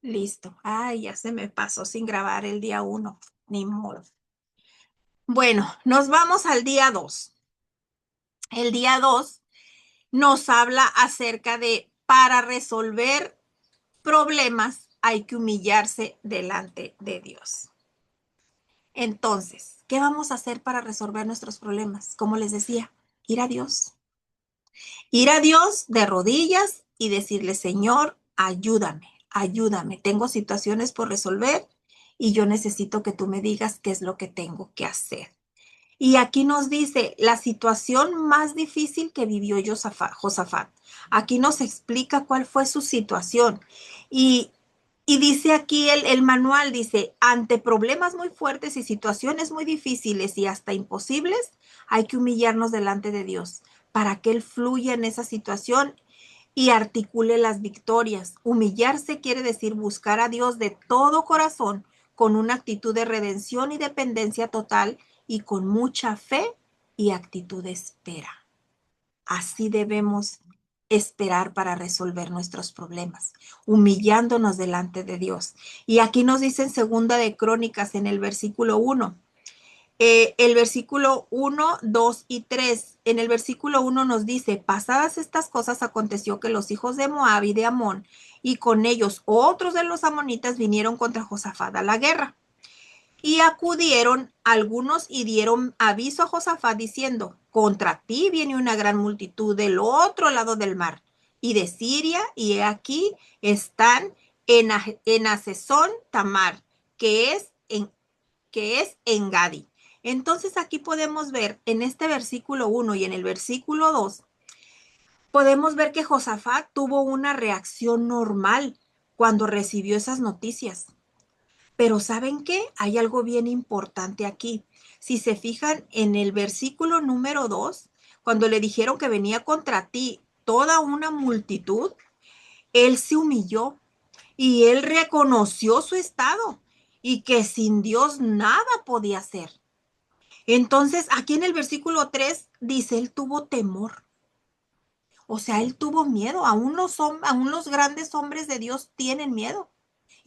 Listo. Ay, ya se me pasó sin grabar el día 1. Ni modo. Bueno, nos vamos al día 2. El día 2 nos habla acerca de para resolver problemas hay que humillarse delante de Dios. Entonces, ¿qué vamos a hacer para resolver nuestros problemas? Como les decía, ir a Dios. Ir a Dios de rodillas y decirle, Señor, ayúdame, ayúdame. Tengo situaciones por resolver y yo necesito que tú me digas qué es lo que tengo que hacer. Y aquí nos dice la situación más difícil que vivió Josafat. Aquí nos explica cuál fue su situación. Y, y dice aquí el manual, dice, ante problemas muy fuertes y situaciones muy difíciles y hasta imposibles, hay que humillarnos delante de Dios para que Él fluya en esa situación y articule las victorias. Humillarse quiere decir buscar a Dios de todo corazón, con una actitud de redención y dependencia total y con mucha fe y actitud de espera. Así debemos esperar para resolver nuestros problemas, humillándonos delante de Dios. Y aquí nos dice en Segunda de Crónicas, en el versículo 1, el versículo 1, 2 y 3. En el versículo 1 nos dice, pasadas estas cosas aconteció que los hijos de Moab y de Amón y con ellos otros de los amonitas vinieron contra Josafat a la guerra. Y acudieron algunos y dieron aviso a Josafat diciendo, contra ti viene una gran multitud del otro lado del mar y de Siria, y he aquí están en Asesón Tamar, que es en Gadi. Entonces aquí podemos ver en este versículo 1 y en el versículo 2, podemos ver que Josafat tuvo una reacción normal cuando recibió esas noticias. Pero ¿saben qué? Hay algo bien importante aquí. Si se fijan en el versículo número 2, cuando le dijeron que venía contra ti toda una multitud, él se humilló y él reconoció su estado y que sin Dios nada podía hacer. Entonces, aquí en el versículo 3 dice, él tuvo temor. O sea, él tuvo miedo. Aún los grandes hombres de Dios tienen miedo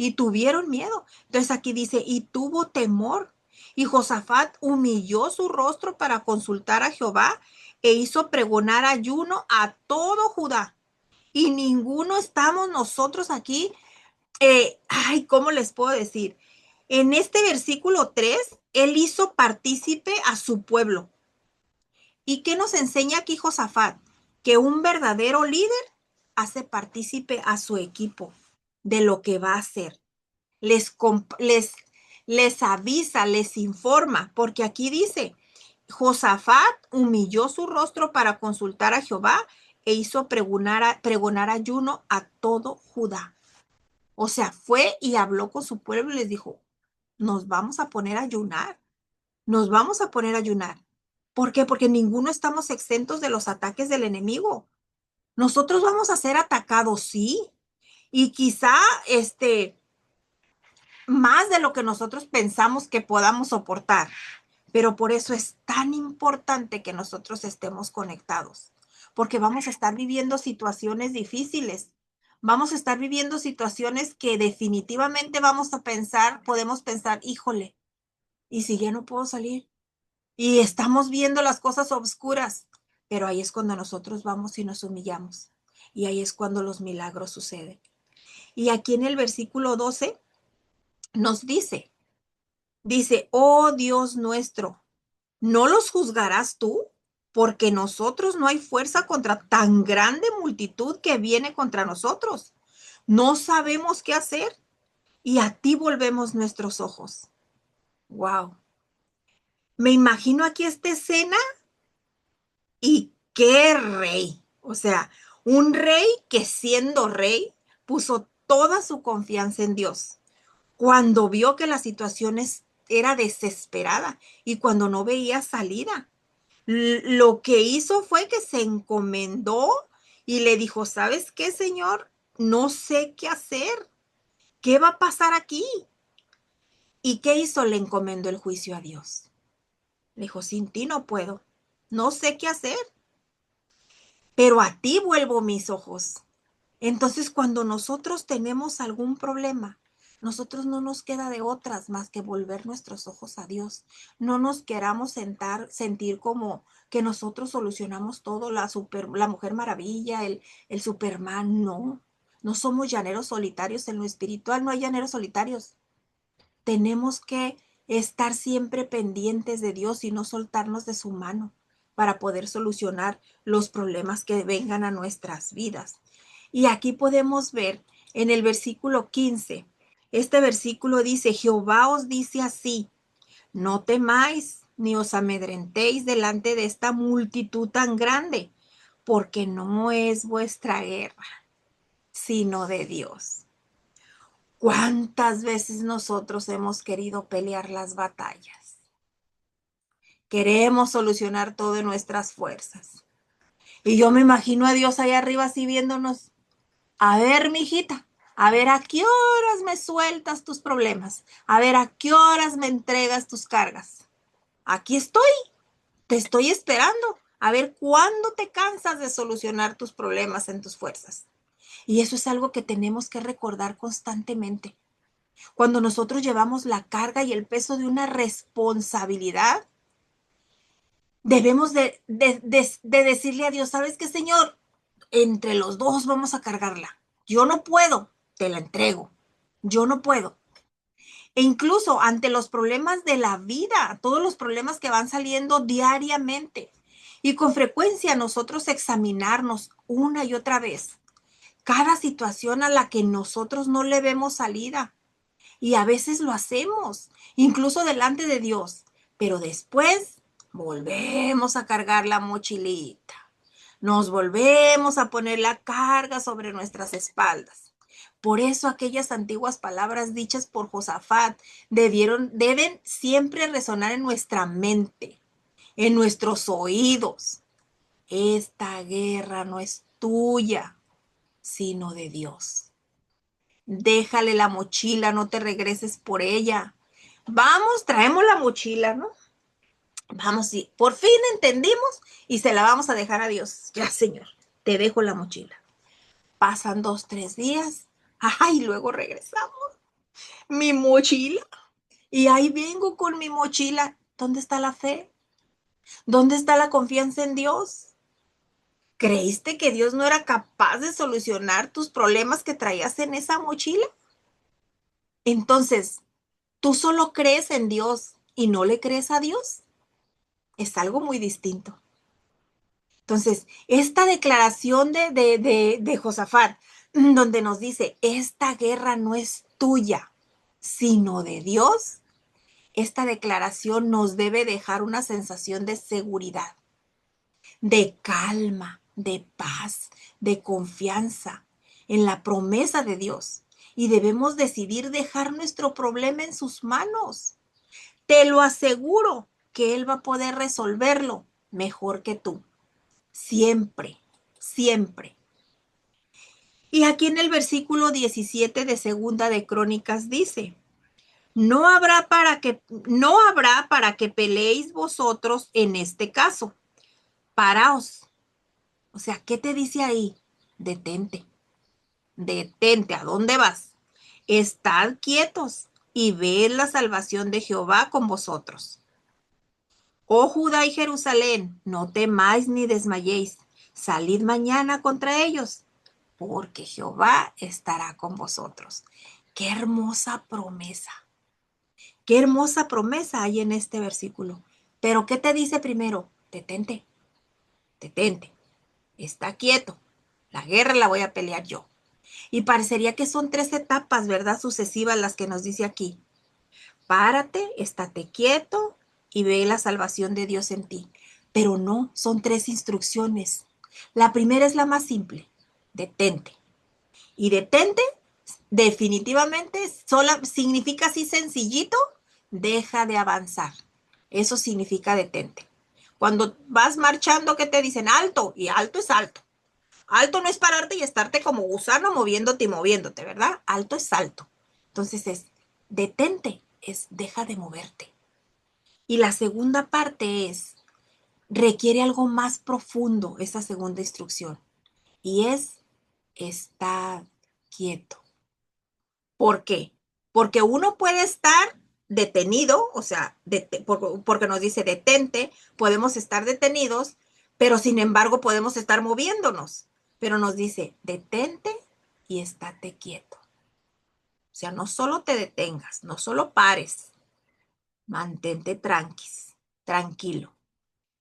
y tuvieron miedo. Entonces aquí dice, y tuvo temor. Y Josafat humilló su rostro para consultar a Jehová e hizo pregonar ayuno a todo Judá. Y ninguno estamos nosotros aquí. Ay, ¿cómo les puedo decir? En este versículo 3 él hizo partícipe a su pueblo. ¿Y qué nos enseña aquí Josafat? Que un verdadero líder hace partícipe a su equipo de lo que va a hacer. Les, les, les avisa, les informa, porque aquí dice, Josafat humilló su rostro para consultar a Jehová e hizo pregonar ayuno a todo Judá. O sea, fue y habló con su pueblo y les dijo, nos vamos a poner a ayunar, nos vamos a poner a ayunar. ¿Por qué? Porque ninguno estamos exentos de los ataques del enemigo. Nosotros vamos a ser atacados, sí, y quizá más de lo que nosotros pensamos que podamos soportar. Pero por eso es tan importante que nosotros estemos conectados, porque vamos a estar viviendo situaciones difíciles. Vamos a estar viviendo situaciones que definitivamente vamos a pensar, podemos pensar, híjole, ¿y si ya no puedo salir? Y estamos viendo las cosas oscuras, pero ahí es cuando nosotros vamos y nos humillamos. Y ahí es cuando los milagros suceden. Y aquí en el versículo 12 nos dice, oh Dios nuestro, ¿no los juzgarás tú? Porque nosotros no hay fuerza contra tan grande multitud que viene contra nosotros. No sabemos qué hacer y a ti volvemos nuestros ojos. Wow. Me imagino aquí esta escena y qué rey. O sea, un rey que siendo rey puso toda su confianza en Dios. Cuando vio que la situación era desesperada y cuando no veía salida. Lo que hizo fue que se encomendó y le dijo, ¿sabes qué, señor? No sé qué hacer. ¿Qué va a pasar aquí? ¿Y qué hizo? Le encomendó el juicio a Dios. Le dijo, sin ti no puedo. No sé qué hacer, pero a ti vuelvo mis ojos. Entonces, cuando nosotros tenemos algún problema, nosotros no nos queda de otras más que volver nuestros ojos a Dios. No nos queramos sentir como que nosotros solucionamos todo, la Mujer Maravilla, el Superman. No, no somos llaneros solitarios en lo espiritual, no hay llaneros solitarios. Tenemos que estar siempre pendientes de Dios y no soltarnos de su mano para poder solucionar los problemas que vengan a nuestras vidas. Y aquí podemos ver en el versículo 15, este versículo dice, Jehová os dice así, no temáis ni os amedrentéis delante de esta multitud tan grande, porque no es vuestra guerra, sino de Dios. ¿Cuántas veces nosotros hemos querido pelear las batallas? Queremos solucionar todo en nuestras fuerzas. Y yo me imagino a Dios ahí arriba así viéndonos. A ver, mijita, a ver a qué horas me sueltas tus problemas. A ver a qué horas me entregas tus cargas. Aquí estoy, te estoy esperando. A ver cuándo te cansas de solucionar tus problemas en tus fuerzas. Y eso es algo que tenemos que recordar constantemente. Cuando nosotros llevamos la carga y el peso de una responsabilidad, debemos de decirle a Dios, ¿sabes qué, Señor? Entre los dos vamos a cargarla. Yo no puedo, te la entrego. Yo no puedo. E incluso ante los problemas de la vida, todos los problemas que van saliendo diariamente. Y con frecuencia nosotros examinarnos una y otra vez cada situación a la que nosotros no le vemos salida. Y a veces lo hacemos, incluso delante de Dios. Pero después volvemos a cargar la mochilita. Nos volvemos a poner la carga sobre nuestras espaldas. Por eso aquellas antiguas palabras dichas por Josafat deben siempre resonar en nuestra mente, en nuestros oídos. Esta guerra no es tuya, sino de Dios. Déjale la mochila, no te regreses por ella. Vamos, traemos la mochila, ¿no? Vamos, y por fin entendimos y se la vamos a dejar a Dios. Ya, Señor, te dejo la mochila. Pasan 2, 3 días. Ay, luego regresamos. Mi mochila. Y ahí vengo con mi mochila. ¿Dónde está la fe? ¿Dónde está la confianza en Dios? ¿Creíste que Dios no era capaz de solucionar tus problemas que traías en esa mochila? Entonces, ¿tú solo crees en Dios y no le crees a Dios? Es algo muy distinto. Entonces, esta declaración de Josafat, donde nos dice, esta guerra no es tuya, sino de Dios, esta declaración nos debe dejar una sensación de seguridad, de calma, de paz, de confianza en la promesa de Dios. Y debemos decidir dejar nuestro problema en sus manos. Te lo aseguro que Él va a poder resolverlo mejor que tú. Siempre, siempre. Y aquí en el versículo 17 de Segunda de Crónicas dice, no habrá para que peleéis vosotros en este caso. Paraos. O sea, ¿qué te dice ahí? Detente. Detente. ¿A dónde vas? Estad quietos y ved la salvación de Jehová con vosotros. Oh Judá y Jerusalén, no temáis ni desmayéis. Salid mañana contra ellos, porque Jehová estará con vosotros. Qué hermosa promesa. Qué hermosa promesa hay en este versículo. Pero ¿qué te dice primero? Detente, detente. Está quieto. La guerra la voy a pelear yo. Y parecería que son 3 etapas, ¿verdad? Sucesivas las que nos dice aquí. Párate, estate quieto y ve la salvación de Dios en ti. Pero no, son 3 instrucciones. La primera es la más simple. Detente. Y detente, definitivamente, sola, significa así sencillito, deja de avanzar. Eso significa detente. Cuando vas marchando, ¿qué te dicen? Alto, y alto es alto. Alto no es pararte y estarte como gusano moviéndote y moviéndote, ¿verdad? Alto es alto. Entonces es detente, es deja de moverte. Y la segunda parte es, requiere algo más profundo esa segunda instrucción. Y es estad quieto. ¿Por qué? Porque uno puede estar detenido, o sea, porque nos dice detente, podemos estar detenidos, pero sin embargo podemos estar moviéndonos. Pero nos dice detente y estate quieto. O sea, no solo te detengas, no solo pares, mantente tranquilo,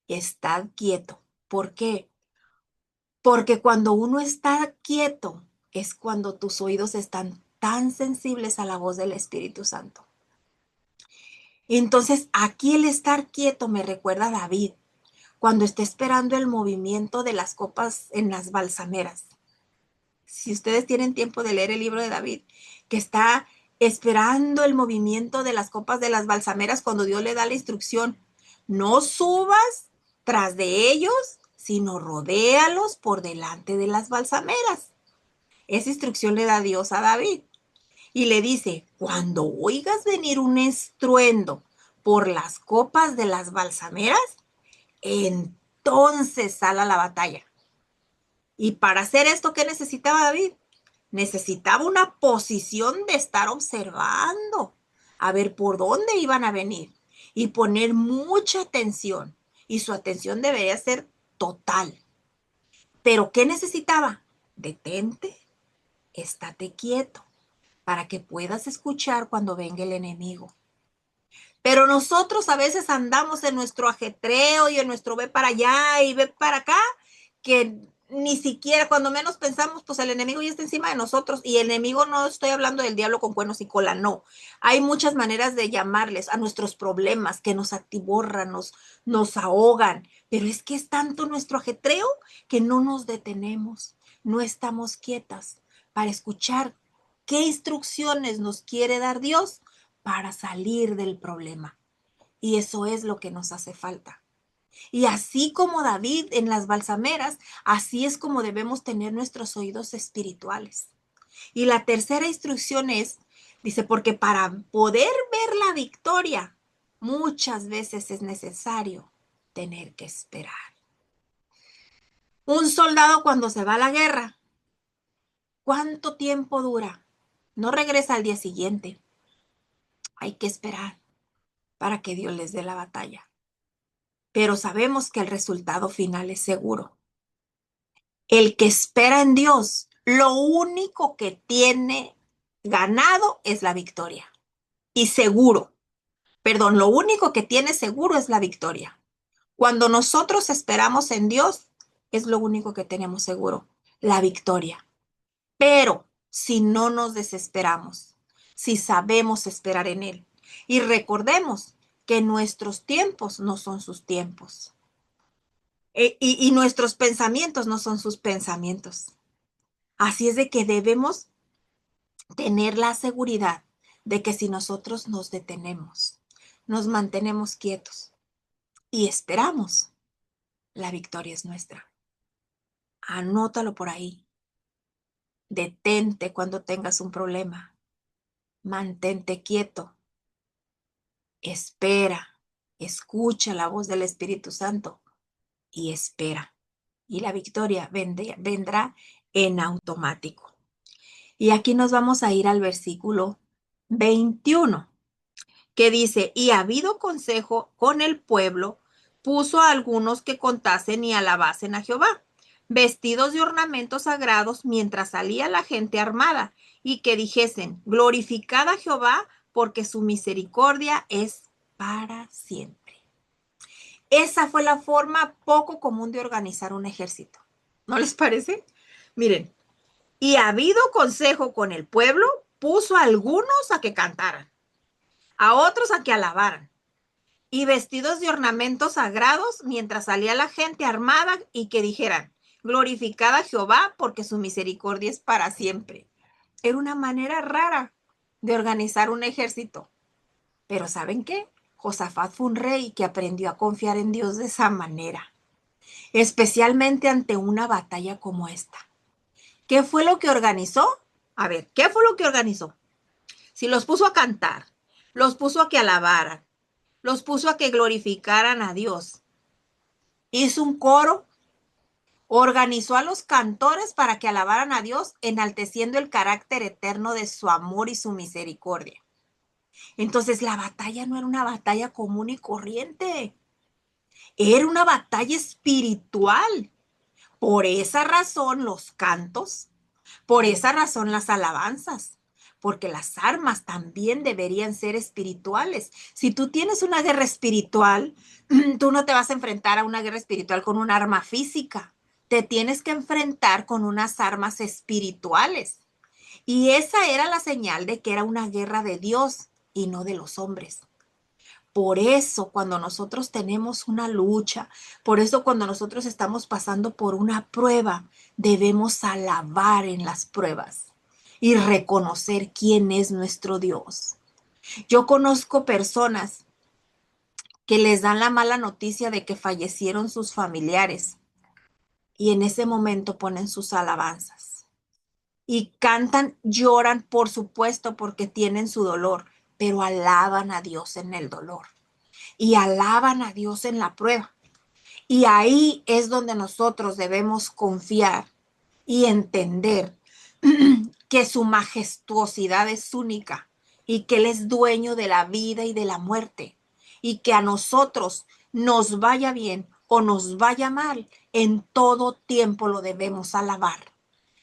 estad quieto. ¿Por qué? Porque cuando uno está quieto es cuando tus oídos están tan sensibles a la voz del Espíritu Santo. Entonces, aquí el estar quieto me recuerda a David, cuando está esperando el movimiento de las copas en las balsameras. Si ustedes tienen tiempo de leer el libro de David, que está esperando el movimiento de las copas de las balsameras cuando Dios le da la instrucción, no subas tras de ellos, sino rodéalos por delante de las balsameras. Esa instrucción le da Dios a David y le dice, cuando oigas venir un estruendo por las copas de las balsameras, entonces sal a la batalla. Y para hacer esto, ¿qué necesitaba David? Necesitaba una posición de estar observando, a ver por dónde iban a venir y poner mucha atención. Y su atención debería ser total. Pero ¿qué necesitaba? Detente, estate quieto para que puedas escuchar cuando venga el enemigo. Pero nosotros a veces andamos en nuestro ajetreo y en nuestro ve para allá y ve para acá, que ni siquiera cuando menos pensamos, pues el enemigo ya está encima de nosotros. Y el enemigo no estoy hablando del diablo con cuernos y cola, no. Hay muchas maneras de llamarles a nuestros problemas que nos atiborran, nos ahogan. Pero es que es tanto nuestro ajetreo que no nos detenemos, no estamos quietas para escuchar qué instrucciones nos quiere dar Dios para salir del problema. Y eso es lo que nos hace falta. Y así como David en las balsameras, así es como debemos tener nuestros oídos espirituales. Y la tercera instrucción es, dice, porque para poder ver la victoria, muchas veces es necesario tener que esperar. Un soldado cuando se va a la guerra, ¿cuánto tiempo dura? No regresa al día siguiente. Hay que esperar para que Dios les dé la batalla. Pero sabemos que el resultado final es seguro. El que espera en Dios, lo único que tiene ganado es la victoria. Y seguro, perdón, lo único que tiene seguro es la victoria. Cuando nosotros esperamos en Dios, es lo único que tenemos seguro, la victoria. Pero si no nos desesperamos, si sabemos esperar en Él, y recordemos que nuestros tiempos no son sus tiempos. Y nuestros pensamientos no son sus pensamientos. Así es de que debemos tener la seguridad de que si nosotros nos detenemos, nos mantenemos quietos y esperamos, la victoria es nuestra. Anótalo por ahí. Detente cuando tengas un problema. Mantente quieto. Espera. Escucha la voz del Espíritu Santo y espera. Y la victoria vendrá en automático. Y aquí nos vamos a ir al versículo 21, que dice, y habido consejo con el pueblo, puso a algunos que contasen y alabasen a Jehová, vestidos de ornamentos sagrados, mientras salía la gente armada, y que dijesen, glorificad a Jehová, porque su misericordia es para siempre. Esa fue la forma poco común de organizar un ejército. ¿No les parece? Miren, y habido consejo con el pueblo, puso a algunos a que cantaran, a otros a que alabaran, y vestidos de ornamentos sagrados, mientras salía la gente armada y que dijeran, glorificad a Jehová, porque su misericordia es para siempre. Era una manera rara de organizar un ejército. Pero ¿saben qué? Josafat fue un rey que aprendió a confiar en Dios de esa manera, especialmente ante una batalla como esta. ¿Qué fue lo que organizó? A ver, ¿qué fue lo que organizó? Si los puso a cantar, los puso a que alabaran, los puso a que glorificaran a Dios. Hizo un coro Organizó a los cantores para que alabaran a Dios, enalteciendo el carácter eterno de su amor y su misericordia. Entonces la batalla no era una batalla común y corriente, era una batalla espiritual. Por esa razón los cantos, por esa razón las alabanzas, porque las armas también deberían ser espirituales. Si tú tienes una guerra espiritual, tú no te vas a enfrentar a una guerra espiritual con un arma física. Te tienes que enfrentar con unas armas espirituales. Y esa era la señal de que era una guerra de Dios y no de los hombres. Por eso cuando nosotros tenemos una lucha, por eso cuando nosotros estamos pasando por una prueba, debemos alabar en las pruebas y reconocer quién es nuestro Dios. Yo conozco personas que les dan la mala noticia de que fallecieron sus familiares y en ese momento ponen sus alabanzas y cantan, lloran, por supuesto, porque tienen su dolor, pero alaban a Dios en el dolor y alaban a Dios en la prueba. Y ahí es donde nosotros debemos confiar y entender que su majestuosidad es única y que Él es dueño de la vida y de la muerte y que a nosotros nos vaya bien o nos vaya mal, en todo tiempo lo debemos alabar.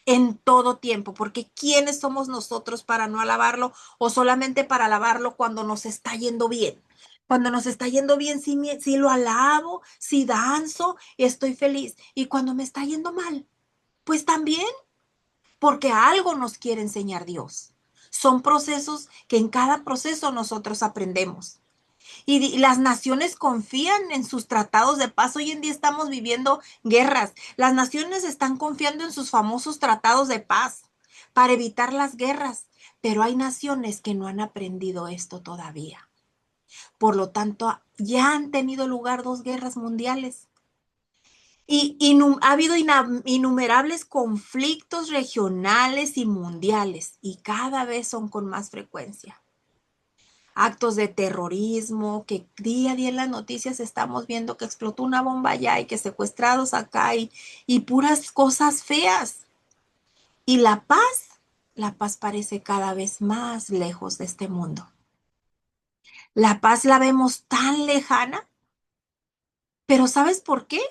En todo tiempo, porque ¿quiénes somos nosotros para no alabarlo o solamente para alabarlo cuando nos está yendo bien? Cuando nos está yendo bien, sí lo alabo, sí danzo, estoy feliz. Y cuando me está yendo mal, pues también, porque algo nos quiere enseñar Dios. Son procesos que en cada proceso nosotros aprendemos. Y las naciones confían en sus tratados de paz. Hoy en día estamos viviendo guerras. Las naciones están confiando en sus famosos tratados de paz para evitar las guerras. Pero hay naciones que no han aprendido esto todavía. Por lo tanto, ya han tenido lugar 2 guerras mundiales. Y ha habido innumerables conflictos regionales y mundiales. Y cada vez son con más frecuencia. Actos de terrorismo, que día a día en las noticias estamos viendo que explotó una bomba allá y que secuestrados acá y puras cosas feas. Y la paz parece cada vez más lejos de este mundo. La paz la vemos tan lejana, pero ¿sabes por qué?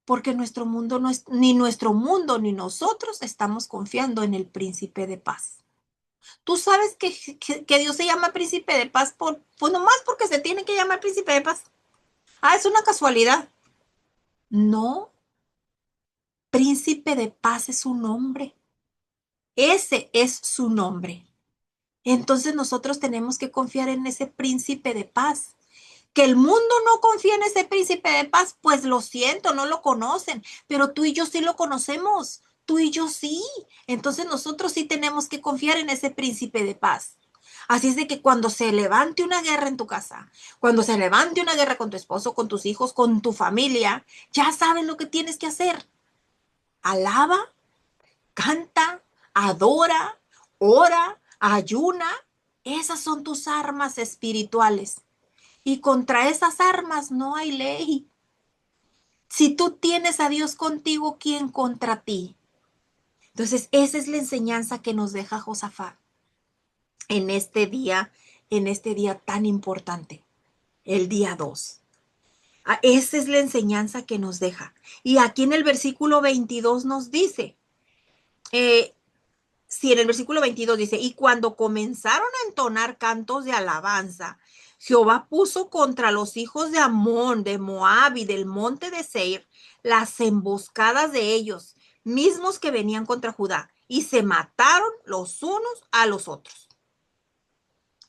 Porque nuestro mundo no es, ni nuestro mundo ni nosotros estamos confiando en el príncipe de paz. Tú sabes que Dios se llama príncipe de paz pues nomás porque se tiene que llamar príncipe de paz. Ah, es una casualidad. No, príncipe de paz es su nombre. Ese es su nombre. Entonces nosotros tenemos que confiar en ese príncipe de paz. Que el mundo no confía en ese príncipe de paz, pues lo siento, no lo conocen, pero tú y yo sí lo conocemos. Tú y yo sí. Entonces nosotros sí tenemos que confiar en ese príncipe de paz. Así es de que cuando se levante una guerra en tu casa, cuando se levante una guerra con tu esposo, con tus hijos, con tu familia, ya sabes lo que tienes que hacer. Alaba, canta, adora, ora, ayuna. Esas son tus armas espirituales. Y contra esas armas no hay ley. Si tú tienes a Dios contigo, ¿quién contra ti? Entonces, esa es la enseñanza que nos deja Josafat en en este día tan importante, el día 2. Esa es la enseñanza que nos deja. Y aquí en el versículo 22 nos dice, eh, sí, en el versículo 22 dice, y cuando comenzaron a entonar cantos de alabanza, Jehová puso contra los hijos de Amón, de Moab y del monte de Seir las emboscadas de ellos, mismos que venían contra Judá, y se mataron los unos a los otros.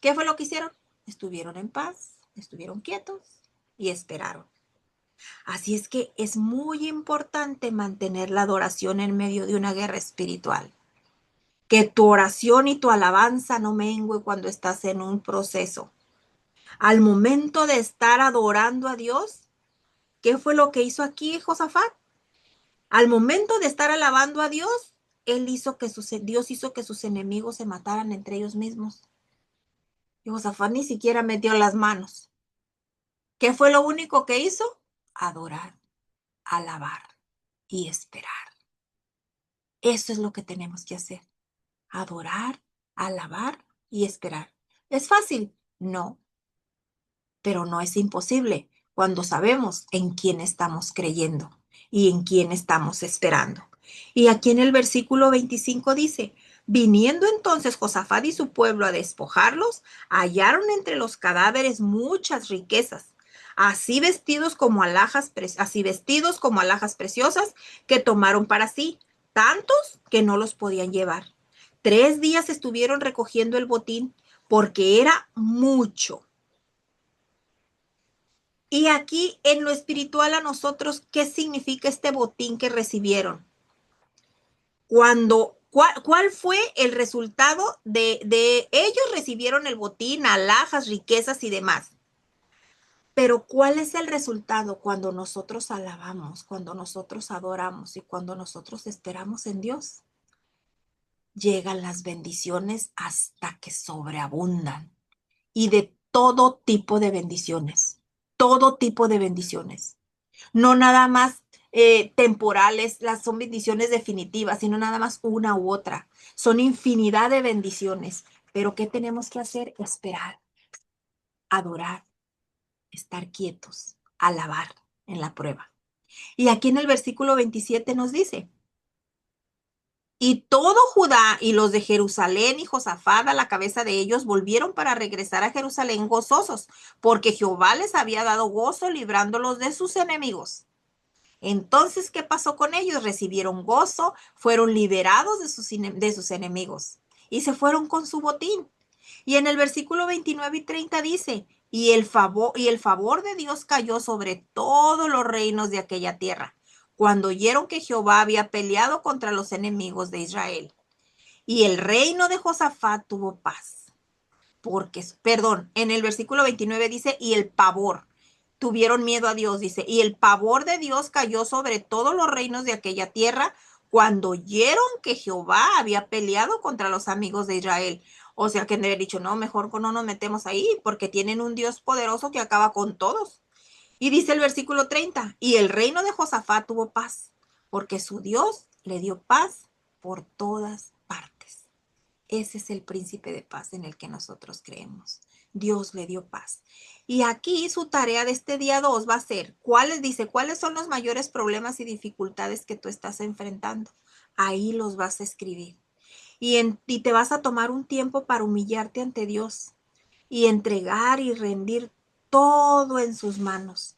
¿Qué fue lo que hicieron? Estuvieron en paz, estuvieron quietos y esperaron. Así es que es muy importante mantener la adoración en medio de una guerra espiritual. Que tu oración y tu alabanza no mengue cuando estás en un proceso. Al momento de estar adorando a Dios, ¿qué fue lo que hizo aquí Josafat? Al momento de estar alabando a Dios, Dios hizo que sus enemigos se mataran entre ellos mismos. Y Josafat ni siquiera metió las manos. ¿Qué fue lo único que hizo? Adorar, alabar y esperar. Eso es lo que tenemos que hacer. Adorar, alabar y esperar. ¿Es fácil? No, pero no es imposible cuando sabemos en quién estamos creyendo y en quién estamos esperando. Y aquí en el versículo 25 dice, viniendo entonces Josafat y su pueblo a despojarlos, hallaron entre los cadáveres muchas riquezas, así vestidos como alhajas preciosas que tomaron para sí, tantos que no los podían llevar. 3 días estuvieron recogiendo el botín porque era mucho. Y aquí en lo espiritual a nosotros, ¿qué significa este botín que recibieron? ¿Cuál fue el resultado de ellos recibieron el botín, alhajas, riquezas y demás? Pero ¿cuál es el resultado cuando nosotros alabamos, cuando nosotros adoramos y cuando nosotros esperamos en Dios? Llegan las bendiciones hasta que sobreabundan y de todo tipo de bendiciones, todo tipo de bendiciones. No nada más temporales, son bendiciones definitivas, sino nada más una u otra. Son infinidad de bendiciones. Pero ¿qué tenemos que hacer? Esperar, adorar, estar quietos, alabar en la prueba. Y aquí en el versículo 27 nos dice, y todo Judá y los de Jerusalén y Josafat a la cabeza de ellos volvieron para regresar a Jerusalén gozosos, porque Jehová les había dado gozo librándolos de sus enemigos. Entonces, ¿qué pasó con ellos? Recibieron gozo, fueron liberados de sus enemigos y se fueron con su botín. Y en el versículo 29 y 30 dice, y el favor de Dios cayó sobre todos los reinos de aquella tierra, cuando oyeron que Jehová había peleado contra los enemigos de Israel. Y el reino de Josafat tuvo paz en el versículo 29 dice, y el pavor, tuvieron miedo a Dios, dice, y el pavor de Dios cayó sobre todos los reinos de aquella tierra cuando oyeron que Jehová había peleado contra los amigos de Israel. O sea, que han de haber dicho, no, mejor no nos metemos ahí, porque tienen un Dios poderoso que acaba con todos. Y dice el versículo 30, y el reino de Josafat tuvo paz, porque su Dios le dio paz por todas partes. Ese es el príncipe de paz en el que nosotros creemos. Dios le dio paz. Y aquí su tarea de este día 2 va a ser, ¿cuáles son los mayores problemas y dificultades que tú estás enfrentando? Ahí los vas a escribir. Y te vas a tomar un tiempo para humillarte ante Dios y entregar y rendir todo en sus manos.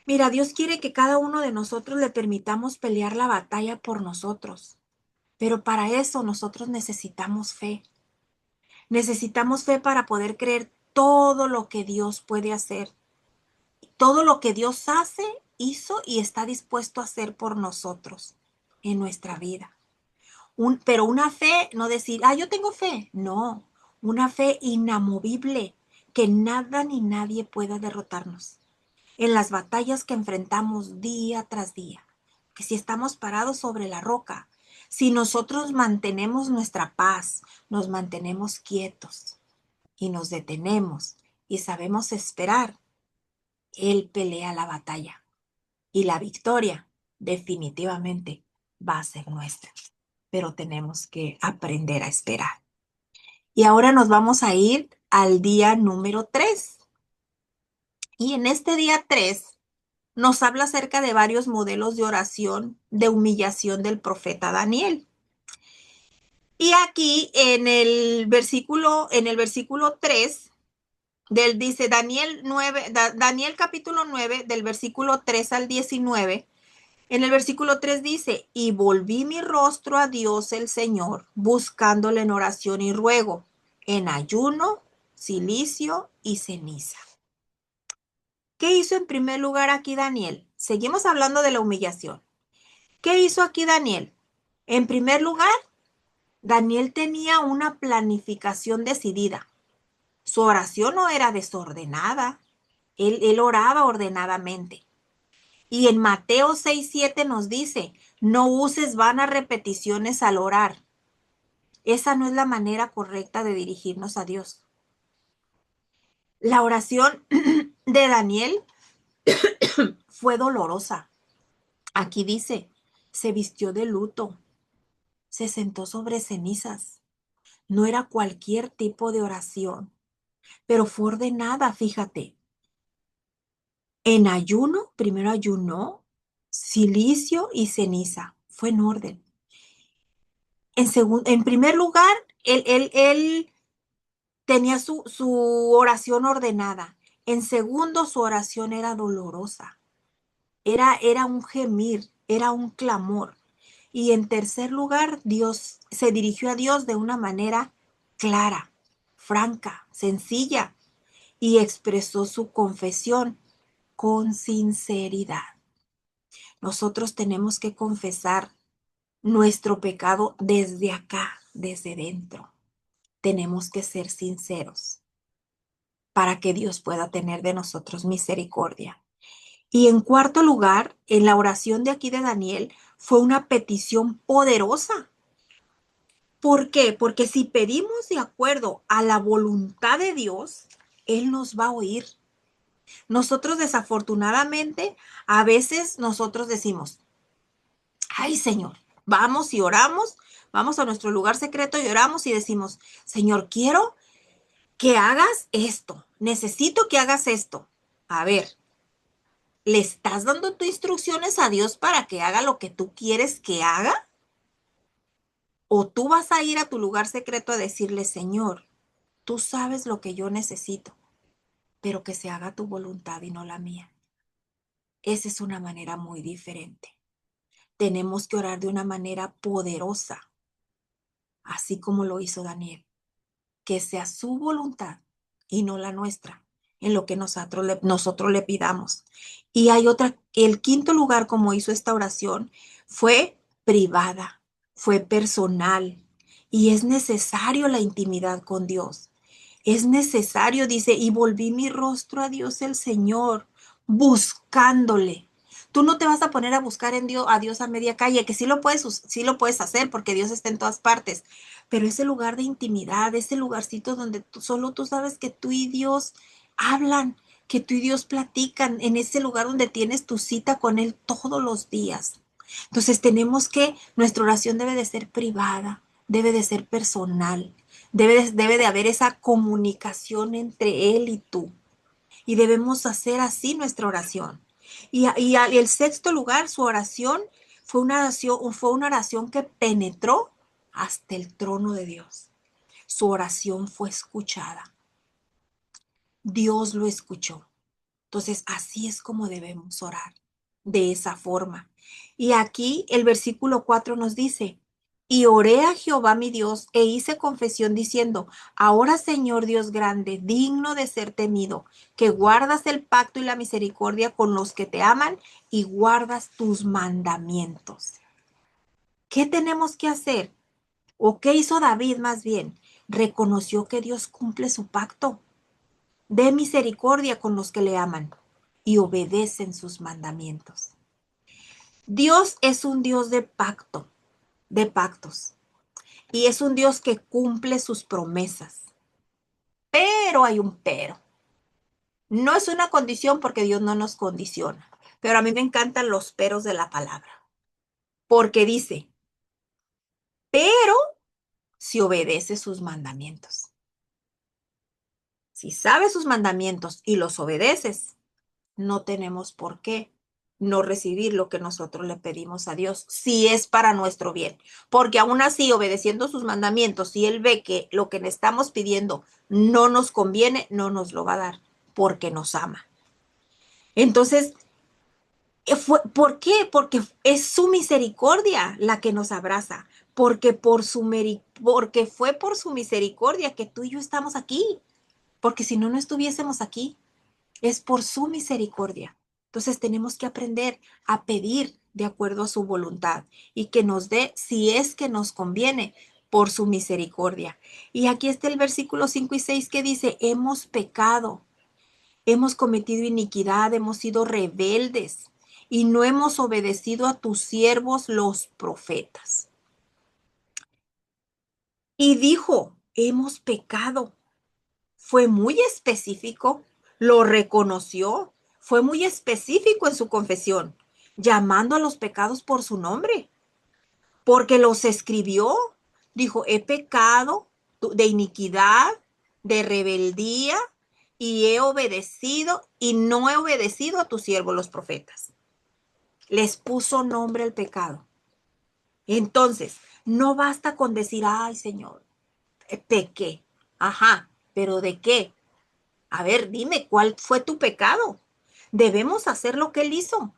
Mira, Dios quiere que cada uno de nosotros le permitamos pelear la batalla por nosotros. Pero para eso nosotros necesitamos fe. Necesitamos fe para poder creer todo lo que Dios puede hacer, todo lo que Dios hace, hizo y está dispuesto a hacer por nosotros en nuestra vida. Pero una fe, no decir, yo tengo fe. No, una fe inamovible, que nada ni nadie pueda derrotarnos en las batallas que enfrentamos día tras día. Que si estamos parados sobre la roca, si nosotros mantenemos nuestra paz, nos mantenemos quietos y nos detenemos y sabemos esperar, Él pelea la batalla y la victoria definitivamente va a ser nuestra. Pero tenemos que aprender a esperar. Y ahora nos vamos a ir al día número 3. Y en este día 3 nos habla acerca de varios modelos de oración, de humillación del profeta Daniel. Y aquí en el versículo 3, dice Daniel capítulo 9, del versículo 3 al 19, en el versículo 3 dice, y volví mi rostro a Dios el Señor, buscándole en oración y ruego, en ayuno, cilicio y ceniza. ¿Qué hizo en primer lugar aquí Daniel? Seguimos hablando de la humillación. ¿Qué hizo aquí Daniel? En primer lugar, Daniel tenía una planificación decidida. Su oración no era desordenada. Él oraba ordenadamente. Y en Mateo 6:7 nos dice, no uses vanas repeticiones al orar. Esa no es la manera correcta de dirigirnos a Dios. La oración de Daniel fue dolorosa. Aquí dice, se vistió de luto, se sentó sobre cenizas. No era cualquier tipo de oración, pero fue ordenada, fíjate. En ayuno, primero ayunó, silicio y ceniza. Fue en orden. En primer lugar, él tenía su oración ordenada. En segundo, su oración era dolorosa. Era un gemir, era un clamor. Y en tercer lugar, Dios se dirigió a Dios de una manera clara, franca, sencilla y expresó su confesión con sinceridad. Nosotros tenemos que confesar nuestro pecado desde acá, desde dentro. Tenemos que ser sinceros para que Dios pueda tener de nosotros misericordia. Y en cuarto lugar, en la oración de aquí de Daniel, fue una petición poderosa. ¿Por qué? Porque si pedimos de acuerdo a la voluntad de Dios, Él nos va a oír. Nosotros desafortunadamente, a veces nosotros decimos, ay Señor, vamos y oramos, vamos a nuestro lugar secreto y oramos y decimos, Señor, quiero que hagas esto, necesito que hagas esto. A ver, ¿le estás dando tus instrucciones a Dios para que haga lo que tú quieres que haga? ¿O tú vas a ir a tu lugar secreto a decirle, Señor, tú sabes lo que yo necesito, pero que se haga tu voluntad y no la mía? Esa es una manera muy diferente. Tenemos que orar de una manera poderosa, así como lo hizo Daniel. Que sea su voluntad y no la nuestra, en lo que nosotros le pidamos. Y hay otra, el quinto lugar como hizo esta oración fue privada, fue personal y es necesario la intimidad con Dios. Es necesario, dice, y volví mi rostro a Dios el Señor, buscándole. Tú no te vas a poner a buscar en Dios, a Dios a media calle, que sí lo puedes hacer porque Dios está en todas partes, pero ese lugar de intimidad, ese lugarcito donde solo tú sabes que tú y Dios hablan, que tú y Dios platican, en ese lugar donde tienes tu cita con Él todos los días. Entonces nuestra oración debe de ser privada, debe de ser personal, debe de haber esa comunicación entre Él y tú. Y debemos hacer así nuestra oración. Y el sexto lugar, su oración fue una oración que penetró hasta el trono de Dios. Su oración fue escuchada. Dios lo escuchó. Entonces, así es como debemos orar, de esa forma. Y aquí el versículo 4 nos dice, y oré a Jehová mi Dios e hice confesión diciendo, ahora Señor Dios grande, digno de ser temido, que guardas el pacto y la misericordia con los que te aman y guardas tus mandamientos. ¿Qué tenemos que hacer? ¿O qué hizo David más bien? Reconoció que Dios cumple su pacto de misericordia con los que le aman y obedecen sus mandamientos. Dios es un Dios de pacto, de pactos, y es un Dios que cumple sus promesas. Pero hay un pero. No es una condición porque Dios no nos condiciona, pero a mí me encantan los peros de la palabra, porque dice, pero si obedece sus mandamientos. Si sabes sus mandamientos y los obedeces, no tenemos por qué no recibir lo que nosotros le pedimos a Dios, si es para nuestro bien. Porque aún así, obedeciendo sus mandamientos, si Él ve que lo que le estamos pidiendo no nos conviene, no nos lo va a dar, porque nos ama. Entonces, ¿por qué? Porque es su misericordia la que nos abraza, porque fue por su misericordia que tú y yo estamos aquí, porque si no, no estuviésemos aquí. Es por su misericordia. Entonces tenemos que aprender a pedir de acuerdo a su voluntad y que nos dé si es que nos conviene por su misericordia. Y aquí está el versículo 5 y 6 que dice, hemos pecado, hemos cometido iniquidad, hemos sido rebeldes y no hemos obedecido a tus siervos los profetas. Y dijo, hemos pecado. Fue muy específico, lo reconoció, fue muy específico en su confesión. llamando a los pecados por su nombre, porque los escribió. Dijo, he pecado de iniquidad, de rebeldía, y he obedecido y no he obedecido a tus siervos los profetas. Les puso nombre al pecado. Entonces, no basta con decir, ay, Señor, pequé. Ajá, pero ¿de qué? A ver, dime, ¿cuál fue tu pecado? Debemos hacer lo que Él hizo.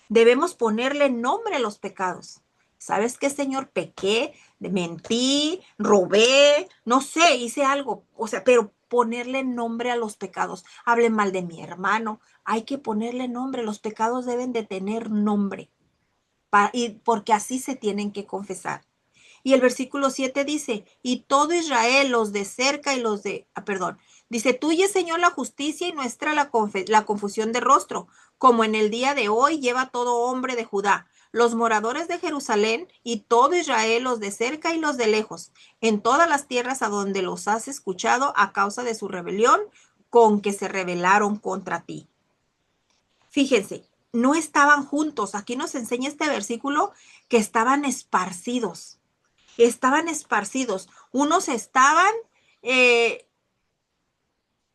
Debemos ponerle nombre a los pecados. ¿Sabes qué, Señor? Pequé, mentí, robé, no sé, hice algo. O sea, pero ponerle nombre a los pecados. Hable mal de mi hermano. Hay que ponerle nombre. Los pecados deben de tener nombre. Porque así se tienen que confesar. Y el versículo 7 dice, y todo Israel, los de cerca y los de, perdón, dice, tuya, Señor, la justicia y nuestra la confusión de rostro, como en el día de hoy lleva todo hombre de Judá, los moradores de Jerusalén y todo Israel, los de cerca y los de lejos, en todas las tierras a donde los has escuchado a causa de su rebelión, con que se rebelaron contra ti. Fíjense, no estaban juntos. Aquí nos enseña este versículo que estaban esparcidos. Estaban esparcidos. Unos estaban eh,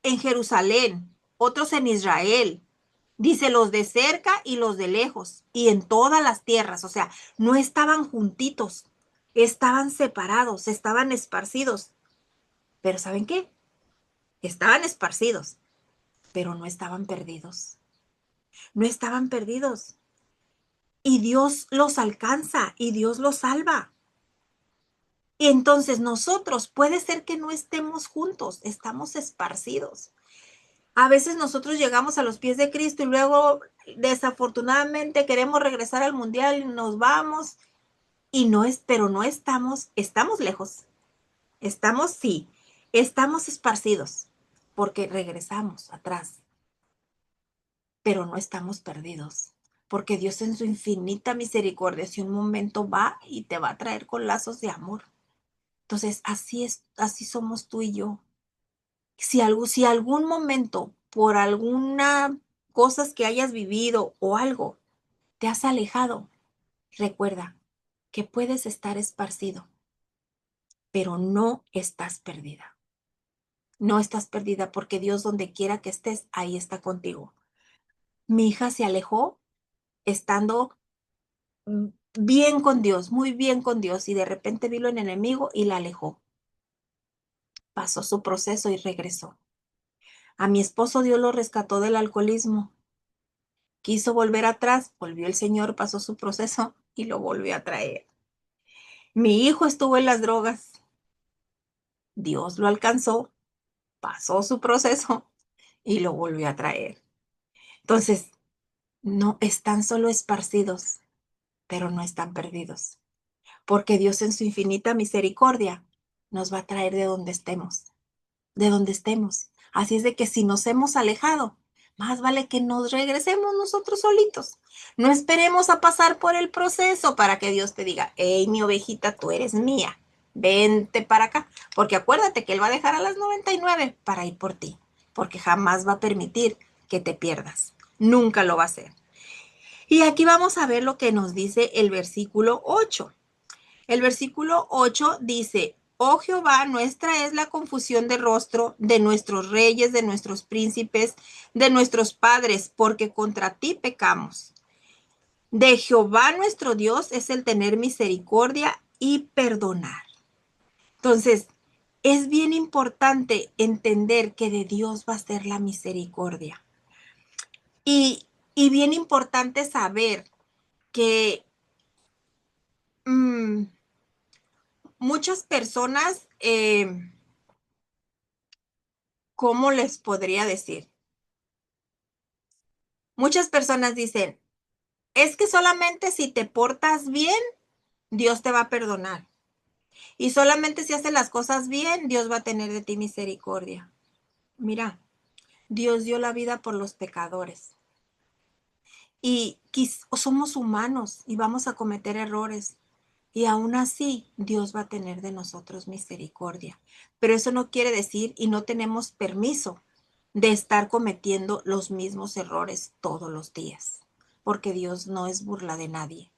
en Jerusalén, otros en Israel. Dice los de cerca y los de lejos, y en todas las tierras. O sea, no estaban juntitos, estaban separados, estaban esparcidos. Pero ¿saben qué? Estaban esparcidos, pero no estaban perdidos. No estaban perdidos. Y Dios los alcanza y Dios los salva. Y entonces nosotros puede ser que no estemos juntos, estamos esparcidos. A veces nosotros llegamos a los pies de Cristo y luego desafortunadamente queremos regresar al mundial y nos vamos y no es, pero no estamos lejos. Estamos, sí, estamos esparcidos porque regresamos atrás, pero no estamos perdidos. Porque Dios en su infinita misericordia, si un momento va y te va a traer con lazos de amor. Entonces, así es, así somos tú y yo. Si algún momento, por alguna cosas que hayas vivido o algo, te has alejado, recuerda que puedes estar esparcido, pero no estás perdida. No estás perdida porque Dios donde quiera que estés, ahí está contigo. Mi hija se alejó estando bien con Dios, muy bien con Dios, y de repente vino el enemigo y la alejó. Pasó su proceso y regresó. A mi esposo Dios lo rescató del alcoholismo. Quiso volver atrás, volvió el Señor, pasó su proceso y lo volvió a traer. Mi hijo estuvo en las drogas. Dios lo alcanzó, pasó su proceso y lo volvió a traer. Entonces, no están solo esparcidos, pero no están perdidos, porque Dios en su infinita misericordia nos va a traer de donde estemos, de donde estemos. Así es de que si nos hemos alejado, más vale que nos regresemos nosotros solitos. No esperemos a pasar por el proceso para que Dios te diga, hey, mi ovejita, tú eres mía, vente para acá. Porque acuérdate que Él va a dejar a las 99 para ir por ti, porque jamás va a permitir que te pierdas. Nunca lo va a hacer. Y aquí vamos a ver lo que nos dice el versículo 8. El versículo 8 dice, oh Jehová, nuestra es la confusión de rostro de nuestros reyes, de nuestros príncipes, de nuestros padres, porque contra ti pecamos. De Jehová nuestro Dios es el tener misericordia y perdonar. Entonces, es bien importante entender que de Dios va a ser la misericordia. Y bien importante saber que muchas personas, ¿cómo les podría decir? Muchas personas dicen, es que solamente si te portas bien, Dios te va a perdonar. Y solamente si haces las cosas bien, Dios va a tener de ti misericordia. Mira, Dios dio la vida por los pecadores. Y somos humanos y vamos a cometer errores. Y aún así, Dios va a tener de nosotros misericordia. Pero eso no quiere decir y no tenemos permiso de estar cometiendo los mismos errores todos los días. porque Dios no es burla de nadie.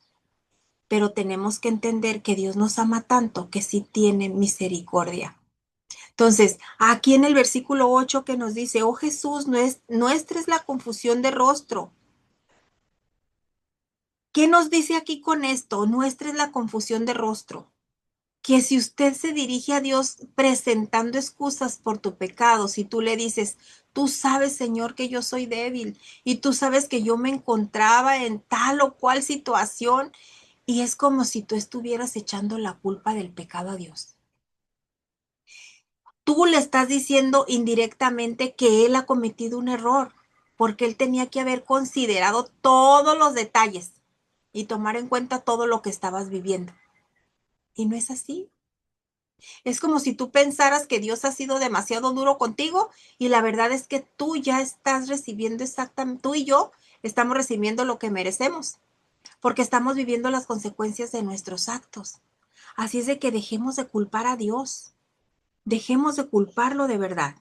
Pero tenemos que entender que Dios nos ama tanto que sí tiene misericordia. Entonces, aquí en el versículo 8 que nos dice, oh Jesús, nuestra es la confusión de rostro. ¿Qué nos dice aquí con esto? Nuestra es la confusión de rostro. Que si usted se dirige a Dios presentando excusas por tu pecado, si tú le dices, tú sabes, Señor, que yo soy débil y tú sabes que yo me encontraba en tal o cual situación, y es como si tú estuvieras echando la culpa del pecado a Dios. Tú le estás diciendo indirectamente que Él ha cometido un error, porque Él tenía que haber considerado todos los detalles y tomar en cuenta todo lo que estabas viviendo. Y no es así. Es como si tú pensaras que Dios ha sido demasiado duro contigo y la verdad es que tú ya estás recibiendo exactamente, tú y yo estamos recibiendo lo que merecemos, porque estamos viviendo las consecuencias de nuestros actos. Así es de que dejemos de culpar a Dios, dejemos de culparlo de verdad.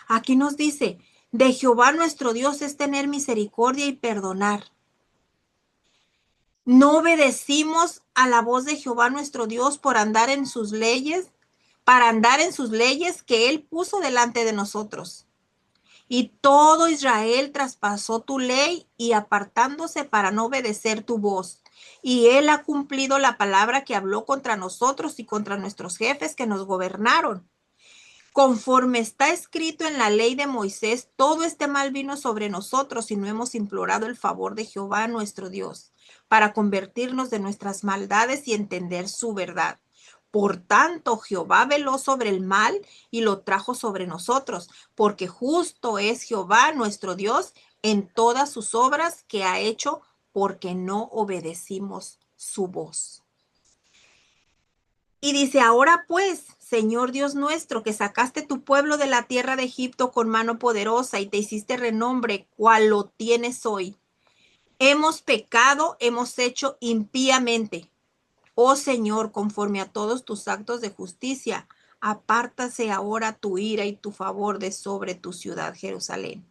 Aquí nos dice, de Jehová nuestro Dios es tener misericordia y perdonar. No obedecimos a la voz de Jehová nuestro Dios por andar en sus leyes, para andar en sus leyes que Él puso delante de nosotros. Y todo Israel traspasó tu ley y apartándose para no obedecer tu voz. Y Él ha cumplido la palabra que habló contra nosotros y contra nuestros jefes que nos gobernaron. Conforme está escrito en la ley de Moisés, todo este mal vino sobre nosotros y no hemos implorado el favor de Jehová nuestro Dios para convertirnos de nuestras maldades y entender su verdad. Por tanto, Jehová veló sobre el mal y lo trajo sobre nosotros, porque justo es Jehová nuestro Dios en todas sus obras que ha hecho, porque no obedecimos su voz. Y dice, ahora pues, Señor Dios nuestro, que sacaste tu pueblo de la tierra de Egipto con mano poderosa y te hiciste renombre, cual lo tienes hoy. Hemos pecado, hemos hecho impíamente. Oh Señor, conforme a todos tus actos de justicia, apártase ahora tu ira y tu favor de sobre tu ciudad Jerusalén.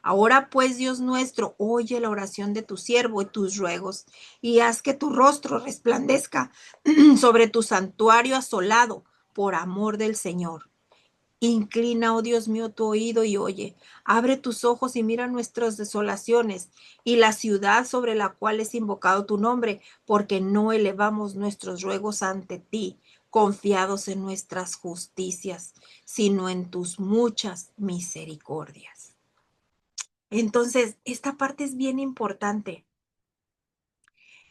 Ahora pues, Dios nuestro, oye la oración de tu siervo y tus ruegos, y haz que tu rostro resplandezca sobre tu santuario asolado, por amor del Señor. Inclina, oh Dios mío, tu oído y oye. Abre tus ojos y mira nuestras desolaciones y la ciudad sobre la cual es invocado tu nombre, porque no elevamos nuestros ruegos ante ti, confiados en nuestras justicias, sino en tus muchas misericordias. Entonces, esta parte es bien importante.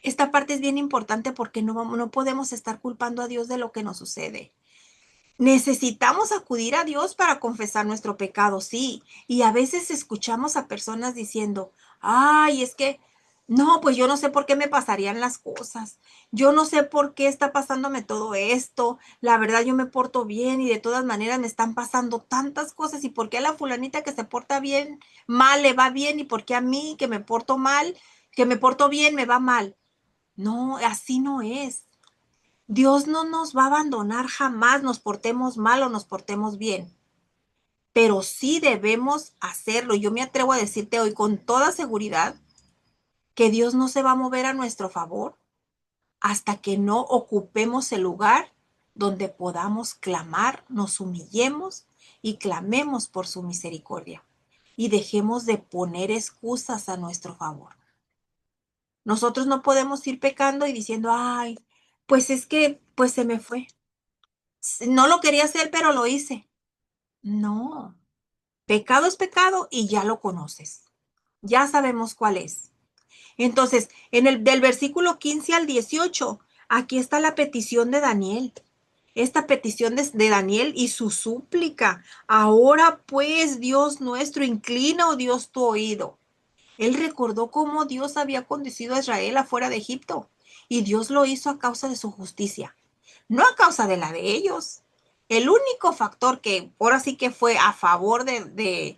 Esta parte es bien importante porque no podemos estar culpando a Dios de lo que nos sucede. Necesitamos acudir a Dios para confesar nuestro pecado, sí. Y a veces escuchamos a personas diciendo, ay, es que, no, pues yo no sé por qué me pasarían las cosas. Yo no sé por qué está pasándome todo esto. La verdad, yo me porto bien y de todas maneras me están pasando tantas cosas. ¿Y por qué a la fulanita que se porta bien, mal, le va bien? ¿Y por qué a mí que me porto mal, que me porto bien, me va mal? No, así no es. Dios no nos va a abandonar jamás, nos portemos mal o nos portemos bien, pero sí debemos hacerlo. Yo me atrevo a decirte hoy con toda seguridad que Dios no se va a mover a nuestro favor hasta que no ocupemos el lugar donde podamos clamar, nos humillemos y clamemos por su misericordia y dejemos de poner excusas a nuestro favor. Nosotros no podemos ir pecando y diciendo, ay, pues es que, pues se me fue. No lo quería hacer, pero lo hice. No, pecado es pecado y ya lo conoces. Ya sabemos cuál es. Entonces, en el del versículo 15 al 18, aquí está la petición de Daniel. Esta petición de Daniel y su súplica. Ahora pues, Dios nuestro, inclina, oh Dios, tu oído. Él recordó cómo Dios había conducido a Israel afuera de Egipto y Dios lo hizo a causa de su justicia, no a causa de la de ellos. El único factor que ahora sí que fue a favor que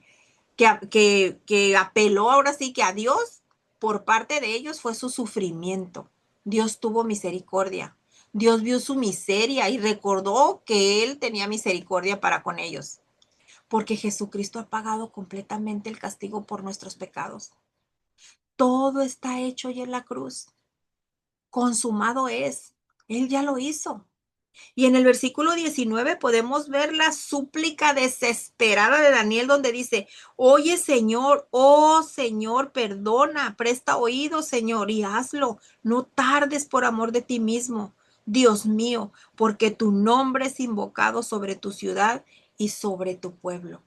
apeló ahora sí que a Dios por parte de ellos fue su sufrimiento. Dios tuvo misericordia. Dios vio su miseria y recordó que Él tenía misericordia para con ellos, porque Jesucristo ha pagado completamente el castigo por nuestros pecados. todo está hecho ya en la cruz. Consumado es. Él ya lo hizo. Y en el versículo 19 podemos ver la súplica desesperada de Daniel donde dice, oye Señor, oh Señor, perdona, presta oído Señor y hazlo. No tardes por amor de ti mismo, Dios mío, porque tu nombre es invocado sobre tu ciudad y sobre tu pueblo.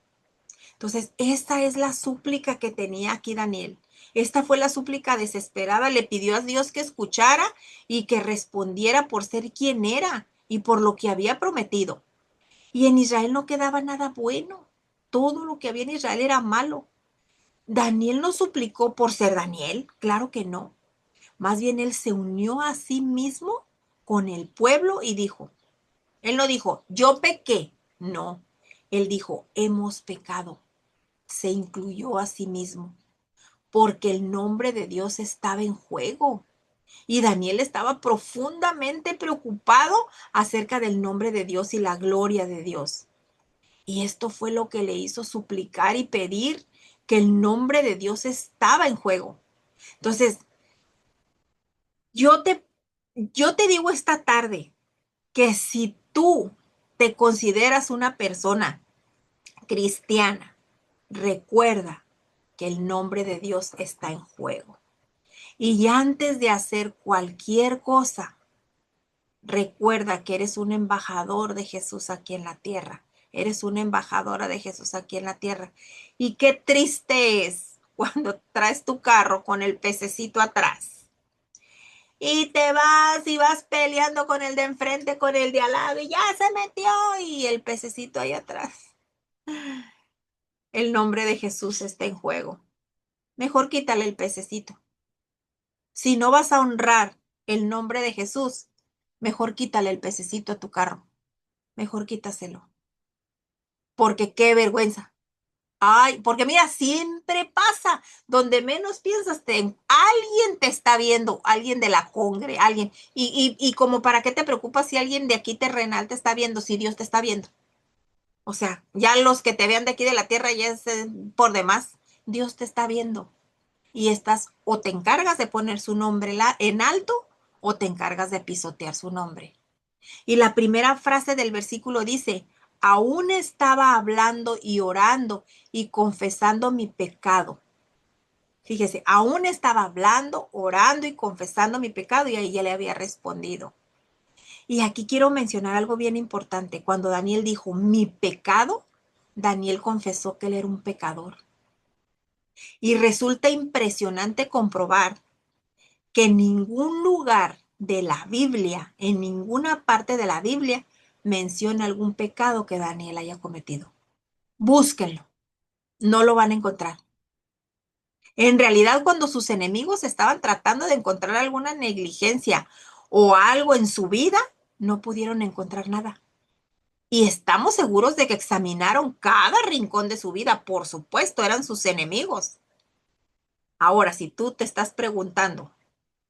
Entonces, esta es la súplica que tenía aquí Daniel. Esta fue la súplica desesperada. Le pidió a Dios que escuchara y que respondiera por ser quien era y por lo que había prometido. Y en Israel no quedaba nada bueno. Todo lo que había en Israel era malo. Daniel no suplicó por ser Daniel, claro que no. Más bien él se unió a sí mismo con el pueblo y dijo, él no dijo, yo pequé, no, él dijo, hemos pecado. Se incluyó a sí mismo, porque el nombre de Dios estaba en juego. Y Daniel estaba profundamente preocupado acerca del nombre de Dios y la gloria de Dios. Y esto fue lo que le hizo suplicar y pedir que el nombre de Dios estaba en juego. Entonces, yo te, yo te digo esta tarde que si tú te consideras una persona cristiana, recuerda que el nombre de Dios está en juego. Y antes de hacer cualquier cosa, recuerda que eres un embajador de Jesús aquí en la tierra. Eres una embajadora de Jesús aquí en la tierra. Y qué triste es cuando traes tu carro con el pececito atrás. Y te vas y vas peleando con el de enfrente, con el de al lado, y ya se metió y el pececito ahí atrás. El nombre de Jesús está en juego. Mejor quítale el pececito. Si no vas a honrar el nombre de Jesús, mejor quítale el pececito a tu carro. Mejor quítaselo. Porque qué vergüenza. Ay, porque mira, siempre pasa. Donde menos piensas, alguien te está viendo, alguien de la congre, alguien. Y como para qué te preocupas si alguien de aquí terrenal te está viendo, si Dios te está viendo. O sea, ya los que te vean de aquí de la tierra ya es por demás. Dios te está viendo. Y estás o te encargas de poner su nombre en alto o te encargas de pisotear su nombre. Y la primera frase del versículo dice, aún estaba hablando y orando y confesando mi pecado. Fíjese, aún estaba hablando, orando y confesando mi pecado y ahí ya le había respondido. Y aquí quiero mencionar algo bien importante. Cuando Daniel dijo mi pecado, Daniel confesó que él era un pecador. Y resulta impresionante comprobar que en ningún lugar de la Biblia, en ninguna parte de la Biblia, menciona algún pecado que Daniel haya cometido. Búsquenlo, no lo van a encontrar. En realidad, cuando sus enemigos estaban tratando de encontrar alguna negligencia o algo en su vida, no pudieron encontrar nada. Y estamos seguros de que examinaron cada rincón de su vida. Por supuesto, eran sus enemigos. Ahora, si tú te estás preguntando,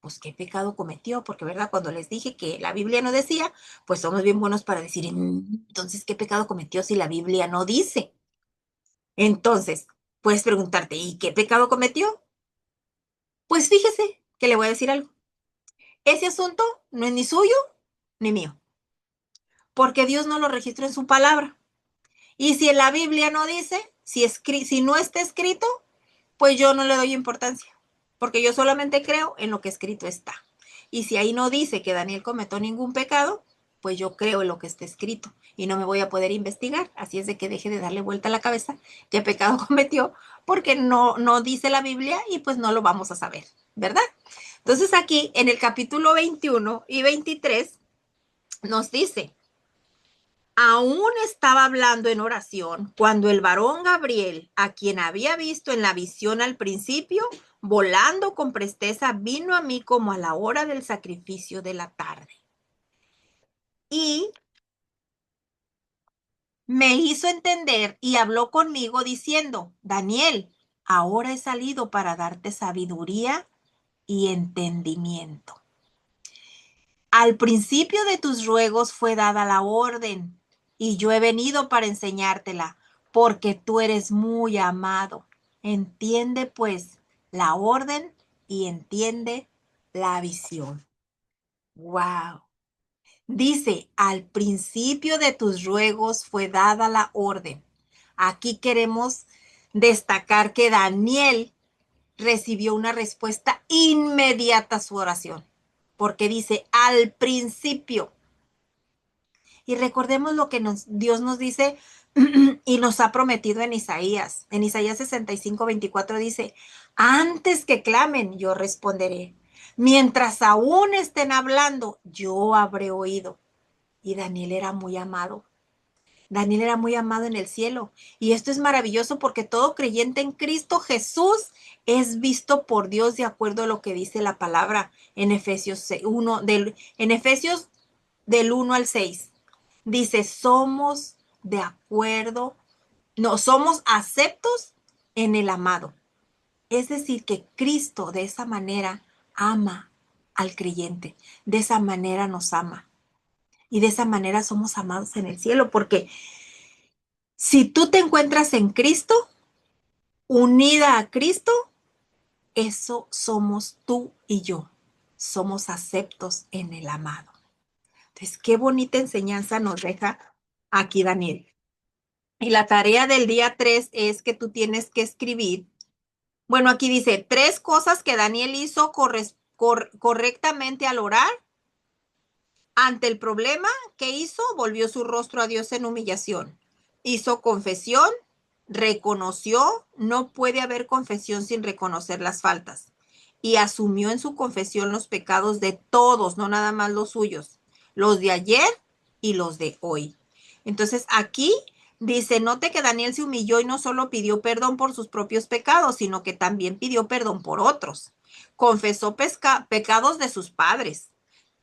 pues qué pecado cometió, porque verdad, cuando les dije que la Biblia no decía, pues somos bien buenos para decir, entonces, ¿qué pecado cometió si la Biblia no dice? Entonces, puedes preguntarte, ¿y qué pecado cometió? Pues fíjese que le voy a decir algo. Ese asunto no es ni suyo ni mío, porque Dios no lo registró en su palabra. Y si en la Biblia no dice, si no está escrito, pues yo no le doy importancia, porque yo solamente creo en lo que escrito está. Y si ahí no dice que Daniel cometió ningún pecado, pues yo creo en lo que está escrito y no me voy a poder investigar. Así es de que deje de darle vuelta a la cabeza qué pecado cometió, porque no dice la Biblia y pues no lo vamos a saber, ¿verdad? Entonces aquí en el capítulo 21 y 23 nos dice, aún estaba hablando en oración cuando el varón Gabriel, a quien había visto en la visión al principio, volando con presteza, vino a mí como a la hora del sacrificio de la tarde. Y me hizo entender y habló conmigo diciendo, Daniel, ahora he salido para darte sabiduría y entendimiento. Al principio de tus ruegos fue dada la orden, y yo he venido para enseñártela, porque tú eres muy amado. Entiende, pues, la orden y entiende la visión. ¡Wow! Dice, al principio de tus ruegos fue dada la orden. Aquí queremos destacar que Daniel recibió una respuesta inmediata a su oración, porque dice, al principio. Y recordemos lo que Dios nos dice y nos ha prometido en Isaías. En Isaías 65:24 dice, antes que clamen, yo responderé. Mientras aún estén hablando, yo habré oído. Y Daniel era muy amado. Daniel era muy amado en el cielo. Y esto es maravilloso porque todo creyente en Cristo Jesús es visto por Dios de acuerdo a lo que dice la palabra en Efesios 1, en Efesios del 1 al 6. Dice, somos de acuerdo, no, somos aceptos en el amado. Es decir, que Cristo de esa manera ama al creyente, de esa manera nos ama. Y de esa manera somos amados en el cielo, porque si tú te encuentras en Cristo, unida a Cristo, eso somos tú y yo. Somos aceptos en el amado. Entonces, qué bonita enseñanza nos deja aquí Daniel. Y la tarea del día 3 es que tú tienes que escribir. Bueno, aquí dice 3 cosas que Daniel hizo correctamente al orar. Ante el problema que hizo, volvió su rostro a Dios en humillación. Hizo confesión, reconoció, no puede haber confesión sin reconocer las faltas. Y asumió en su confesión los pecados de todos, no nada más los suyos, los de ayer y los de hoy. Entonces aquí dice, note que Daniel se humilló y no solo pidió perdón por sus propios pecados, sino que también pidió perdón por otros. Confesó pecados de sus padres,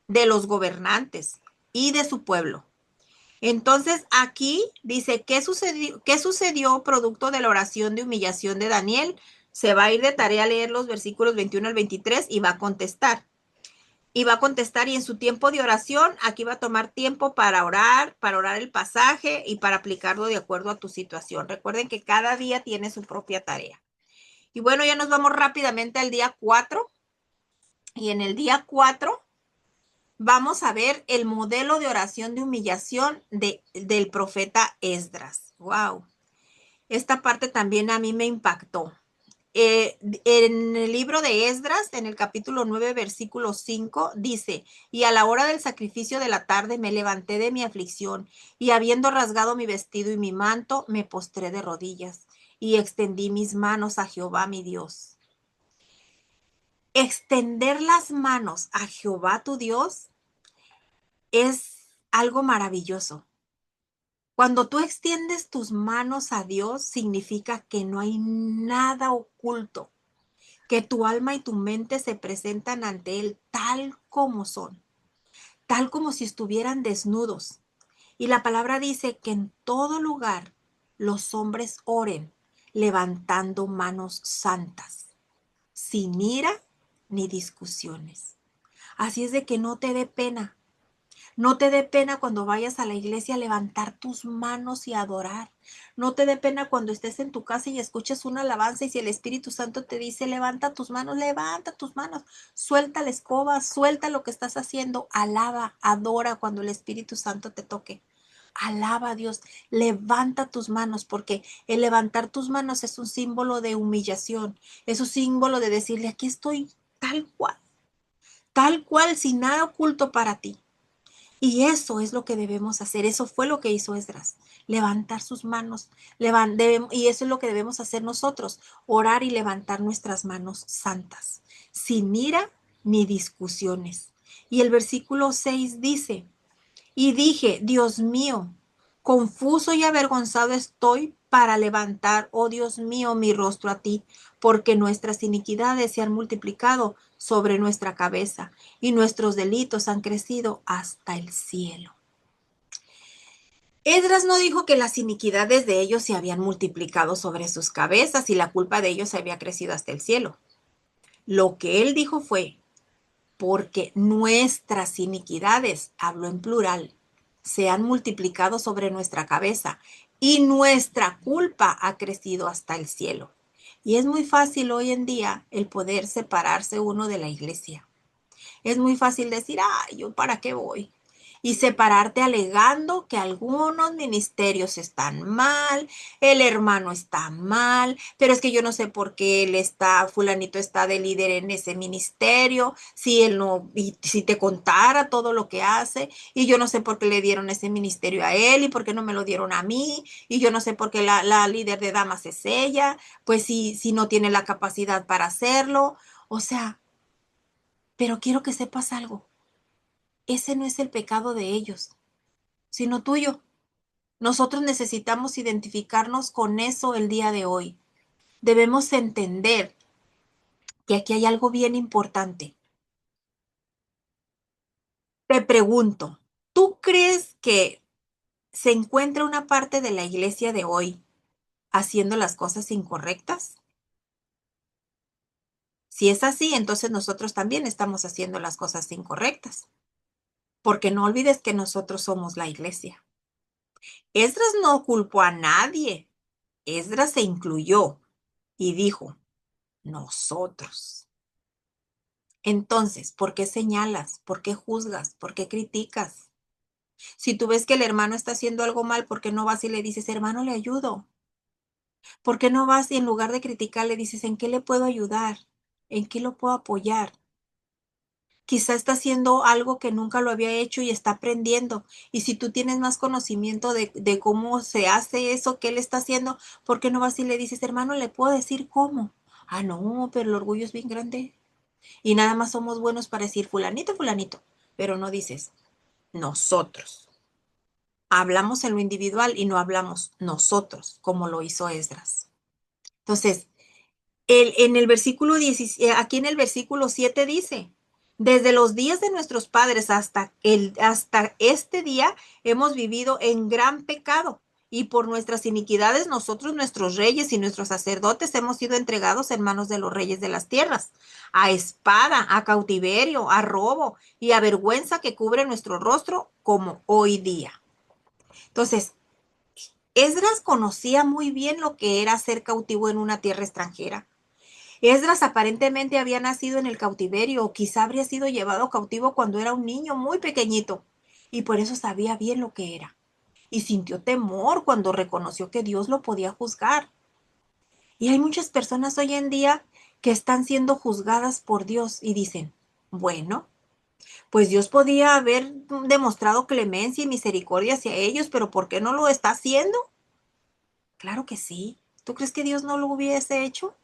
de los gobernantes y de su pueblo. Entonces aquí dice, ¿qué sucedió producto de la oración de humillación de Daniel? Se va a ir de tarea a leer los versículos 21 al 23 y va a contestar. Y va a contestar y en su tiempo de oración, aquí va a tomar tiempo para orar el pasaje y para aplicarlo de acuerdo a tu situación. Recuerden que cada día tiene su propia tarea. Y bueno, ya nos vamos rápidamente al día 4. Y en el día 4 vamos a ver el modelo de oración de humillación del profeta Esdras. ¡Wow! Esta parte también a mí me impactó. En el libro de Esdras, en el capítulo 9, versículo 5, dice, y a la hora del sacrificio de la tarde me levanté de mi aflicción, y habiendo rasgado mi vestido y mi manto, me postré de rodillas, y extendí mis manos a Jehová mi Dios. Extender las manos a Jehová tu Dios es algo maravilloso. Cuando tú extiendes tus manos a Dios, significa que no hay nada oculto, que tu alma y tu mente se presentan ante Él tal como son, tal como si estuvieran desnudos. Y la palabra dice que en todo lugar los hombres oren levantando manos santas, sin ira ni discusiones. Así es de que no te dé pena. No te dé pena cuando vayas a la iglesia a levantar tus manos y adorar. No te dé pena cuando estés en tu casa y escuches una alabanza y si el Espíritu Santo te dice, levanta tus manos, suelta la escoba, suelta lo que estás haciendo, alaba, adora cuando el Espíritu Santo te toque. Alaba a Dios, levanta tus manos, porque el levantar tus manos es un símbolo de humillación, es un símbolo de decirle, aquí estoy tal cual, sin nada oculto para ti. Y eso es lo que debemos hacer. Eso fue lo que hizo Esdras. Levantar sus manos. Y eso es lo que debemos hacer nosotros. Orar y levantar nuestras manos santas. Sin ira ni discusiones. Y el versículo 6 dice, y dije, Dios mío, confuso y avergonzado estoy para levantar, oh Dios mío, mi rostro a ti, porque nuestras iniquidades se han multiplicado sobre nuestra cabeza y nuestros delitos han crecido hasta el cielo. Esdras no dijo que las iniquidades de ellos se habían multiplicado sobre sus cabezas y la culpa de ellos había crecido hasta el cielo. Lo que él dijo fue, porque nuestras iniquidades, habló en plural, se han multiplicado sobre nuestra cabeza y nuestra culpa ha crecido hasta el cielo. Y es muy fácil hoy en día el poder separarse uno de la iglesia. Es muy fácil decir, ay, ¿yo para qué voy? Y separarte alegando que algunos ministerios están mal, el hermano está mal, pero es que yo no sé por qué él está, fulanito está de líder en ese ministerio, si él no, y si te contara todo lo que hace, y yo no sé por qué le dieron ese ministerio a él y por qué no me lo dieron a mí, y yo no sé por qué la líder de damas es ella, pues si no tiene la capacidad para hacerlo, o sea, pero quiero que sepas algo. Ese no es el pecado de ellos, sino tuyo. Nosotros necesitamos identificarnos con eso el día de hoy. Debemos entender que aquí hay algo bien importante. Te pregunto, ¿tú crees que se encuentra una parte de la iglesia de hoy haciendo las cosas incorrectas? Si es así, entonces nosotros también estamos haciendo las cosas incorrectas, porque no olvides que nosotros somos la iglesia. Esdras no culpó a nadie. Esdras se incluyó y dijo, nosotros. Entonces, ¿por qué señalas? ¿Por qué juzgas? ¿Por qué criticas? Si tú ves que el hermano está haciendo algo mal, ¿por qué no vas y le dices, hermano, le ayudo? ¿Por qué no vas y en lugar de criticar le dices, ¿en qué le puedo ayudar? ¿En qué lo puedo apoyar? Quizá está haciendo algo que nunca lo había hecho y está aprendiendo. Y si tú tienes más conocimiento de cómo se hace eso que él está haciendo, ¿por qué no vas y le dices, hermano, le puedo decir cómo? Ah, no, pero el orgullo es bien grande. Y nada más somos buenos para decir fulanito, fulanito, pero no dices nosotros. Hablamos en lo individual y no hablamos nosotros, como lo hizo Esdras. Entonces, en el versículo 17, aquí en el versículo 7 dice, desde los días de nuestros padres hasta este día hemos vivido en gran pecado y por nuestras iniquidades nosotros, nuestros reyes y nuestros sacerdotes hemos sido entregados en manos de los reyes de las tierras, a espada, a cautiverio, a robo y a vergüenza que cubre nuestro rostro como hoy día. Entonces, Esdras conocía muy bien lo que era ser cautivo en una tierra extranjera. Esdras aparentemente había nacido en el cautiverio o quizá habría sido llevado cautivo cuando era un niño muy pequeñito y por eso sabía bien lo que era. Y sintió temor cuando reconoció que Dios lo podía juzgar. Y hay muchas personas hoy en día que están siendo juzgadas por Dios y dicen, bueno, pues Dios podía haber demostrado clemencia y misericordia hacia ellos, pero ¿por qué no lo está haciendo? Claro que sí. ¿Tú crees que Dios no lo hubiese hecho?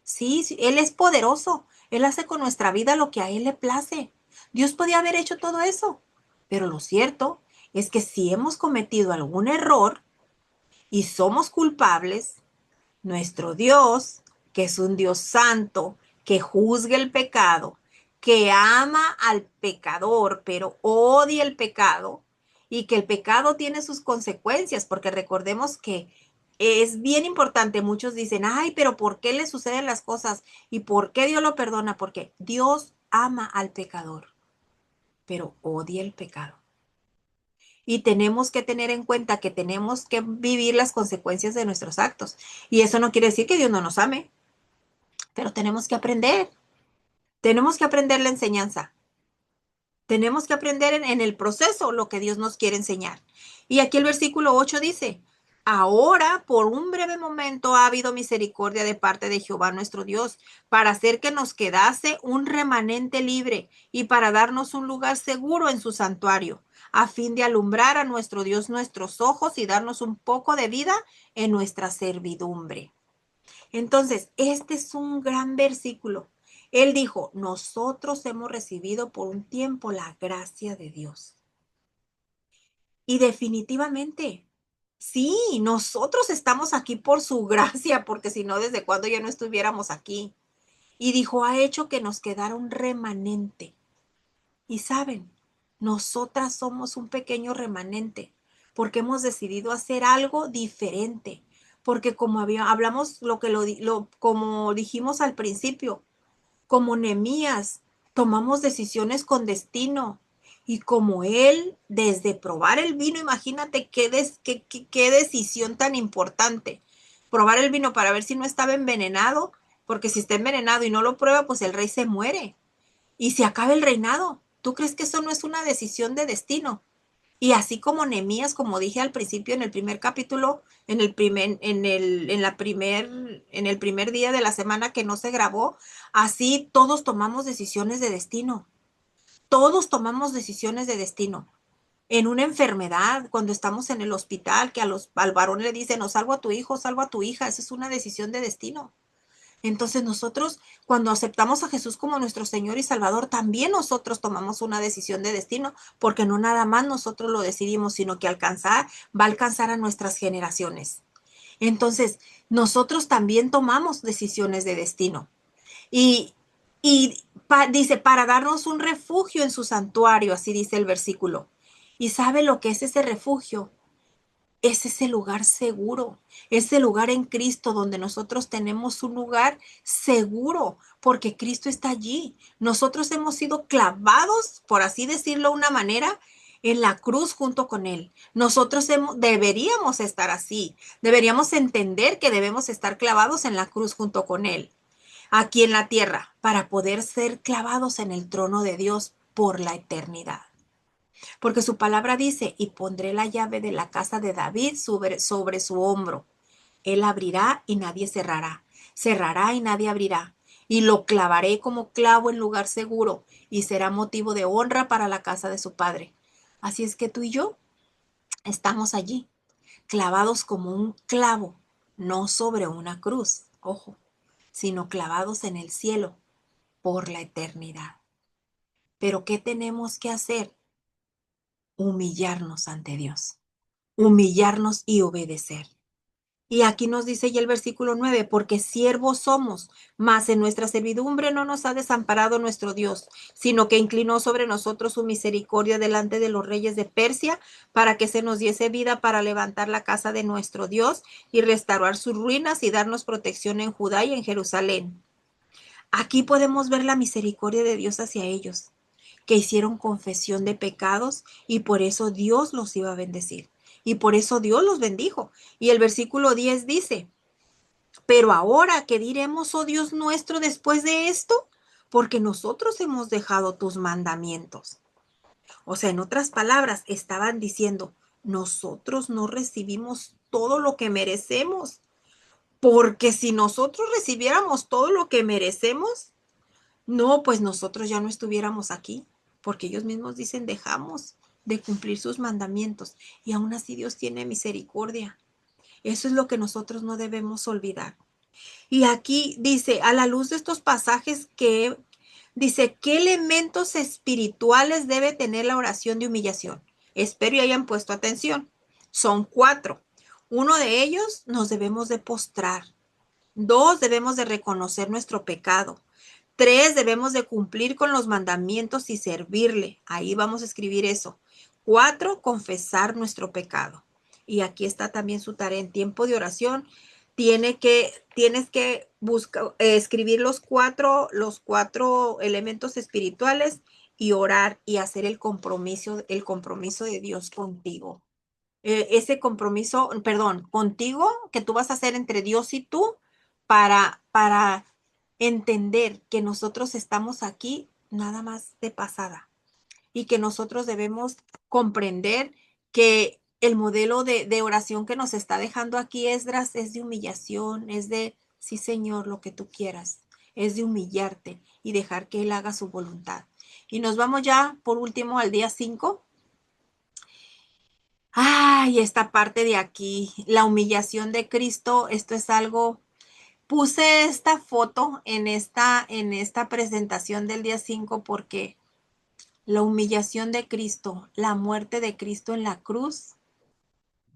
Sí, sí, Él es poderoso. Él hace con nuestra vida lo que a Él le place. Dios podía haber hecho todo eso. Pero lo cierto es que si hemos cometido algún error y somos culpables, nuestro Dios, que es un Dios santo, que juzga el pecado, que ama al pecador, pero odia el pecado, y que el pecado tiene sus consecuencias, porque recordemos que es bien importante, muchos dicen, ay, pero ¿por qué le suceden las cosas? ¿Y por qué Dios lo perdona? Porque Dios ama al pecador, pero odia el pecado. Y tenemos que tener en cuenta que tenemos que vivir las consecuencias de nuestros actos. Y eso no quiere decir que Dios no nos ame, pero tenemos que aprender la enseñanza, tenemos que aprender en el proceso lo que Dios nos quiere enseñar. Y aquí el versículo 8 dice, ahora por un breve momento ha habido misericordia de parte de Jehová nuestro Dios, para hacer que nos quedase un remanente libre y para darnos un lugar seguro en su santuario, a fin de alumbrar a nuestro Dios nuestros ojos y darnos un poco de vida en nuestra servidumbre. Entonces, este es un gran versículo. Él dijo, nosotros hemos recibido por un tiempo la gracia de Dios. Y definitivamente, sí, nosotros estamos aquí por su gracia, porque si no, ¿desde cuándo ya no estuviéramos aquí? Y dijo, ha hecho que nos quedara un remanente. Y saben, nosotras somos un pequeño remanente, porque hemos decidido hacer algo diferente. Porque como hablamos como dijimos al principio, como Nehemías, tomamos decisiones con destino. Y como él, desde probar el vino, imagínate qué decisión tan importante. probar el vino para ver si no estaba envenenado, porque si está envenenado y no lo prueba, pues el rey se muere y se acaba el reinado. ¿Tú crees que eso no es una decisión de destino? Y así como Nehemías, como dije al principio en el primer capítulo, en el primer día de la semana que no se grabó, así todos tomamos decisiones de destino. Todos tomamos decisiones de destino. En una enfermedad, cuando estamos en el hospital, que al varón le dicen, o salvo a tu hijo, salvo a tu hija, esa es una decisión de destino. Entonces nosotros, cuando aceptamos a Jesús como nuestro Señor y Salvador, también nosotros tomamos una decisión de destino, porque no nada más nosotros lo decidimos, sino que va a alcanzar a nuestras generaciones. Entonces, nosotros también tomamos decisiones de destino. Y, dice, para darnos un refugio en su santuario, así dice el versículo. ¿Y sabe lo que es ese refugio? Es ese lugar seguro, ese lugar en Cristo donde nosotros tenemos un lugar seguro, porque Cristo está allí. Nosotros hemos sido clavados, por así decirlo de una manera, en la cruz junto con Él. Deberíamos estar así, deberíamos entender que debemos estar clavados en la cruz junto con Él, aquí en la tierra, para poder ser clavados en el trono de Dios por la eternidad. Porque su palabra dice, y pondré la llave de la casa de David sobre su hombro. Él abrirá y nadie cerrará. Cerrará y nadie abrirá. Y lo clavaré como clavo en lugar seguro y será motivo de honra para la casa de su padre. Así es que tú y yo estamos allí, clavados como un clavo, no sobre una cruz, ojo, sino clavados en el cielo por la eternidad. Pero ¿qué tenemos que hacer? Humillarnos ante Dios, humillarnos y obedecer. Y aquí nos dice ya el versículo 9, porque siervos somos, mas en nuestra servidumbre no nos ha desamparado nuestro Dios, sino que inclinó sobre nosotros su misericordia delante de los reyes de Persia, para que se nos diese vida para levantar la casa de nuestro Dios y restaurar sus ruinas y darnos protección en Judá y en Jerusalén. Aquí podemos ver la misericordia de Dios hacia ellos, que hicieron confesión de pecados y por eso Dios los iba a bendecir. Y por eso Dios los bendijo. Y el versículo 10 dice, pero ahora, ¿qué diremos, oh Dios nuestro, después de esto? Porque nosotros hemos dejado tus mandamientos. O sea, en otras palabras, estaban diciendo, nosotros no recibimos todo lo que merecemos. Porque si nosotros recibiéramos todo lo que merecemos, no, pues nosotros ya no estuviéramos aquí, porque ellos mismos dicen, dejamos de cumplir sus mandamientos y aún así Dios tiene misericordia. Eso es lo que nosotros no debemos olvidar. Y aquí dice, a la luz de estos pasajes que dice, ¿qué elementos espirituales debe tener la oración de humillación? Espero y hayan puesto atención. Son 4. Uno de ellos, nos debemos de postrar. 2, debemos de reconocer nuestro pecado. 3, debemos de cumplir con los mandamientos y servirle. Ahí vamos a escribir eso. 4, confesar nuestro pecado. Y aquí está también su tarea en tiempo de oración. Tienes que escribir los cuatro elementos espirituales y orar y hacer el compromiso de Dios contigo. Ese compromiso, perdón, contigo que tú vas a hacer entre Dios y tú para entender que nosotros estamos aquí nada más de pasada y que nosotros debemos comprender que el modelo de oración que nos está dejando aquí Esdras es de humillación, es de, sí Señor, lo que tú quieras, es de humillarte y dejar que Él haga su voluntad. Y nos vamos ya por último al día 5. Ay, esta parte de aquí, la humillación de Cristo, esto es algo. Puse esta foto en esta presentación del día 5 porque la humillación de Cristo, la muerte de Cristo en la cruz,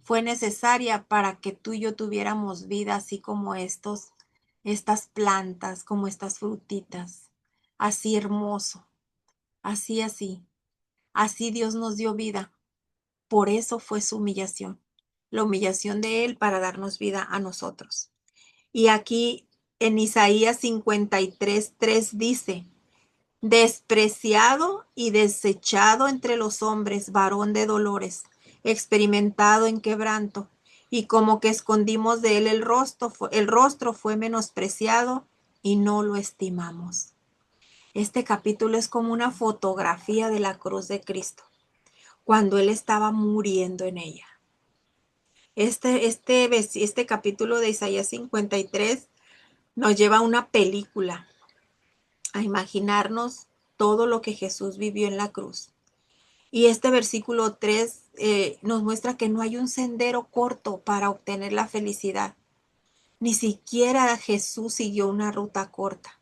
fue necesaria para que tú y yo tuviéramos vida, así como estas plantas, como estas frutitas, así hermoso, así, así, así Dios nos dio vida. Por eso fue su humillación, la humillación de Él para darnos vida a nosotros. Y aquí en Isaías 53:3 dice, despreciado y desechado entre los hombres, varón de dolores, experimentado en quebranto, y como que escondimos de él el rostro fue menospreciado y no lo estimamos. Este capítulo es como una fotografía de la cruz de Cristo, cuando él estaba muriendo en ella. Este capítulo de Isaías 53 nos lleva a una película, a imaginarnos todo lo que Jesús vivió en la cruz. Y este versículo 3 nos muestra que no hay un sendero corto para obtener la felicidad. Ni siquiera Jesús siguió una ruta corta.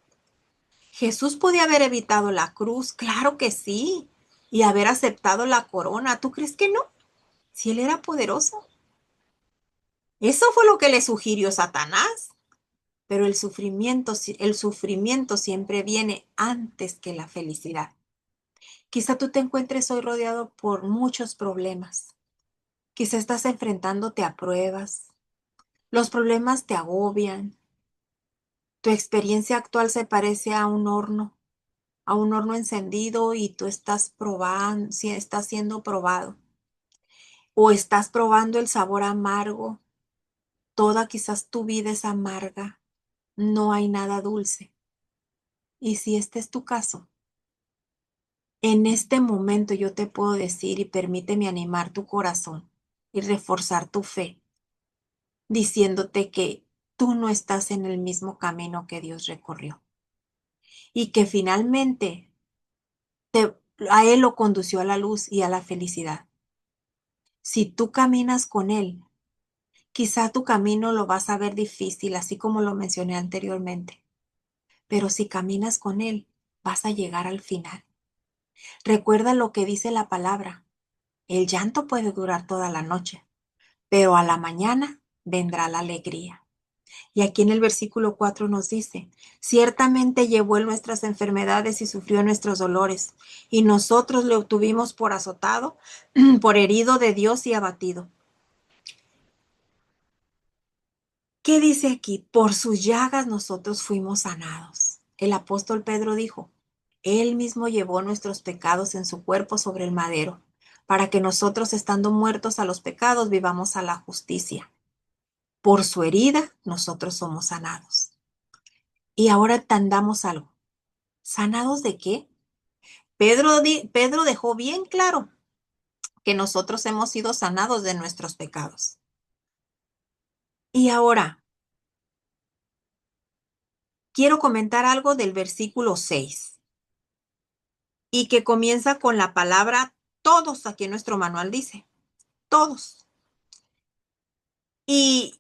Jesús podía haber evitado la cruz, claro que sí, y haber aceptado la corona. ¿Tú crees que no? Si él era poderoso. Eso fue lo que le sugirió Satanás. Pero el sufrimiento siempre viene antes que la felicidad. Quizá tú te encuentres hoy rodeado por muchos problemas. Quizá estás enfrentándote a pruebas. Los problemas te agobian. Tu experiencia actual se parece a un horno encendido y tú estás probando, si estás siendo probado. O estás probando el sabor amargo. Toda quizás tu vida es amarga. No hay nada dulce. Y si este es tu caso, en este momento yo te puedo decir y permíteme animar tu corazón y reforzar tu fe, diciéndote que tú no estás en el mismo camino que Dios recorrió y que finalmente a Él lo condució a la luz y a la felicidad. Si tú caminas con Él, quizá tu camino lo vas a ver difícil, así como lo mencioné anteriormente, pero si caminas con Él, vas a llegar al final. Recuerda lo que dice la palabra. El llanto puede durar toda la noche, pero a la mañana vendrá la alegría. Y aquí en el versículo 4 nos dice, ciertamente llevó él nuestras enfermedades y sufrió nuestros dolores, y nosotros le obtuvimos por azotado, por herido de Dios y abatido. ¿Qué dice aquí? Por sus llagas nosotros fuimos sanados. El apóstol Pedro dijo, él mismo llevó nuestros pecados en su cuerpo sobre el madero, para que nosotros, estando muertos a los pecados, vivamos a la justicia. Por su herida nosotros somos sanados. Y ahora entendamos algo. ¿Sanados de qué? Pedro dejó bien claro que nosotros hemos sido sanados de nuestros pecados. Y ahora, quiero comentar algo del versículo 6 y que comienza con la palabra todos, aquí en nuestro manual dice, todos. ¿Y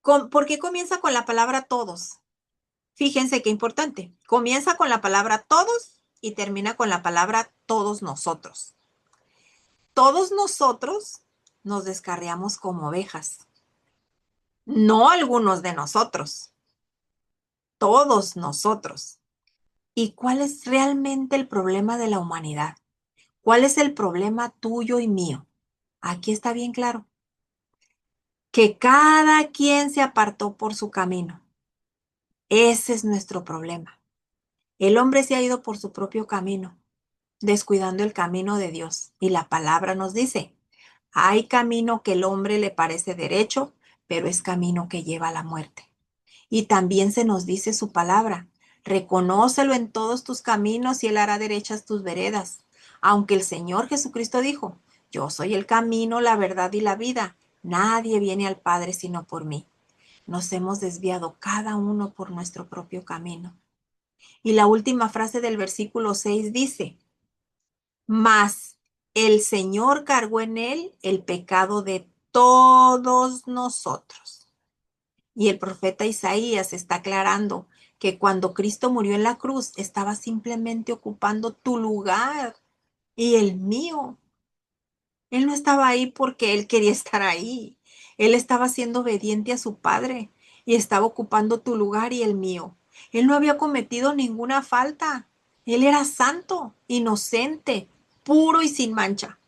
por qué comienza con la palabra todos? Fíjense qué importante. Comienza con la palabra todos y termina con la palabra todos nosotros. Todos nosotros nos descarriamos como ovejas. No algunos de nosotros, todos nosotros. ¿Y cuál es realmente el problema de la humanidad? ¿Cuál es el problema tuyo y mío? Aquí está bien claro. Que cada quien se apartó por su camino. Ese es nuestro problema. El hombre se ha ido por su propio camino, descuidando el camino de Dios. Y la palabra nos dice, hay camino que el hombre le parece derecho, pero es camino que lleva a la muerte. Y también se nos dice su palabra, reconócelo en todos tus caminos y él hará derechas tus veredas. Aunque el Señor Jesucristo dijo, yo soy el camino, la verdad y la vida. Nadie viene al Padre sino por mí. Nos hemos desviado cada uno por nuestro propio camino. Y la última frase del versículo 6 dice, mas el Señor cargó en él el pecado de todos nosotros. Y el profeta Isaías está aclarando que cuando Cristo murió en la cruz, estaba simplemente ocupando tu lugar y el mío. Él no estaba ahí porque él quería estar ahí. Él estaba siendo obediente a su Padre y estaba ocupando tu lugar y el mío. Él no había cometido ninguna falta. Él era santo, inocente, puro y sin mancha,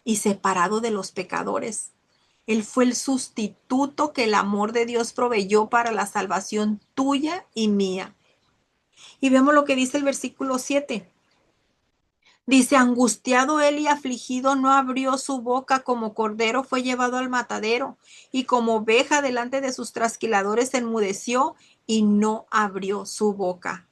y separado de los pecadores. Él fue el sustituto que el amor de Dios proveyó para la salvación tuya y mía. Y vemos lo que dice el versículo 7. Dice, angustiado él y afligido, no abrió su boca, como cordero fue llevado al matadero, y como oveja delante de sus trasquiladores enmudeció y no abrió su boca.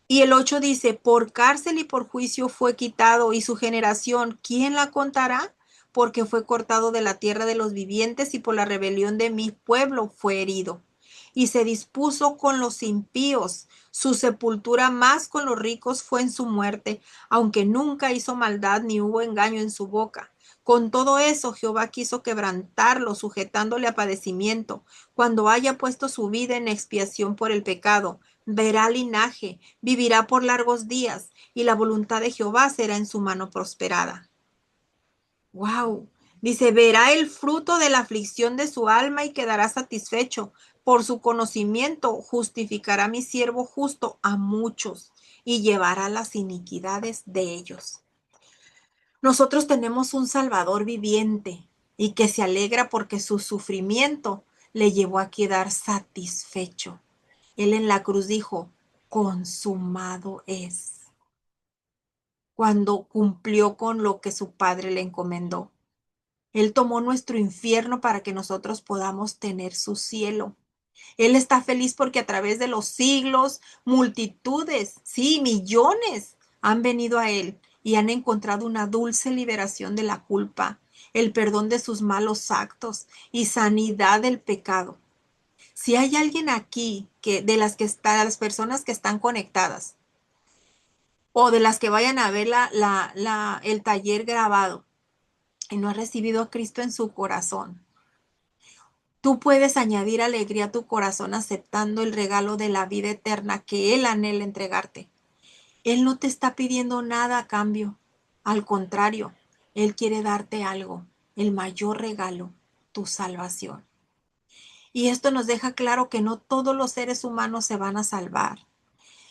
Y el 8 dice, por cárcel y por juicio fue quitado, y su generación, ¿quién la contará? Porque fue cortado de la tierra de los vivientes, y por la rebelión de mi pueblo fue herido. Y se dispuso con los impíos, su sepultura más con los ricos fue en su muerte, aunque nunca hizo maldad ni hubo engaño en su boca. Con todo eso Jehová quiso quebrantarlo, sujetándole a padecimiento, cuando haya puesto su vida en expiación por el pecado. Verá linaje, vivirá por largos días, y la voluntad de Jehová será en su mano prosperada. Wow. Dice, verá el fruto de la aflicción de su alma y quedará satisfecho. Por su conocimiento justificará mi siervo justo a muchos y llevará las iniquidades de ellos. Nosotros tenemos un Salvador viviente y que se alegra porque su sufrimiento le llevó a quedar satisfecho. Él en la cruz dijo, consumado es, cuando cumplió con lo que su Padre le encomendó. Él tomó nuestro infierno para que nosotros podamos tener su cielo. Él está feliz porque a través de los siglos, multitudes, sí, millones han venido a Él y han encontrado una dulce liberación de la culpa, el perdón de sus malos actos y sanidad del pecado. Si hay alguien aquí que de las que están, las personas que están conectadas o de las que vayan a ver el taller grabado y no ha recibido a Cristo en su corazón, tú puedes añadir alegría a tu corazón aceptando el regalo de la vida eterna que Él anhela entregarte. Él no te está pidiendo nada a cambio. Al contrario, Él quiere darte algo, el mayor regalo, tu salvación. Y esto nos deja claro que no todos los seres humanos se van a salvar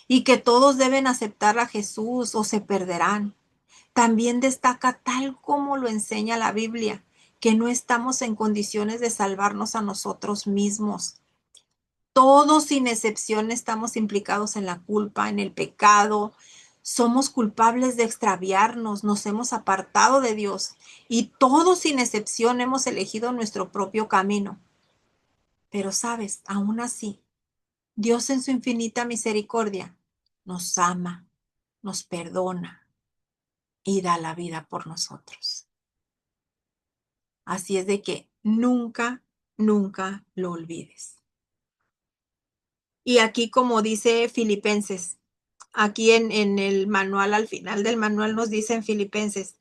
y que todos deben aceptar a Jesús o se perderán. También destaca, tal como lo enseña la Biblia, que no estamos en condiciones de salvarnos a nosotros mismos. Todos sin excepción estamos implicados en la culpa, en el pecado. Somos culpables de extraviarnos, nos hemos apartado de Dios y todos sin excepción hemos elegido nuestro propio camino. Pero sabes, aún así, Dios en su infinita misericordia nos ama, nos perdona y da la vida por nosotros. Así es de que nunca, nunca lo olvides. Y aquí, como dice Filipenses, aquí en el manual, al final del manual nos dice en Filipenses,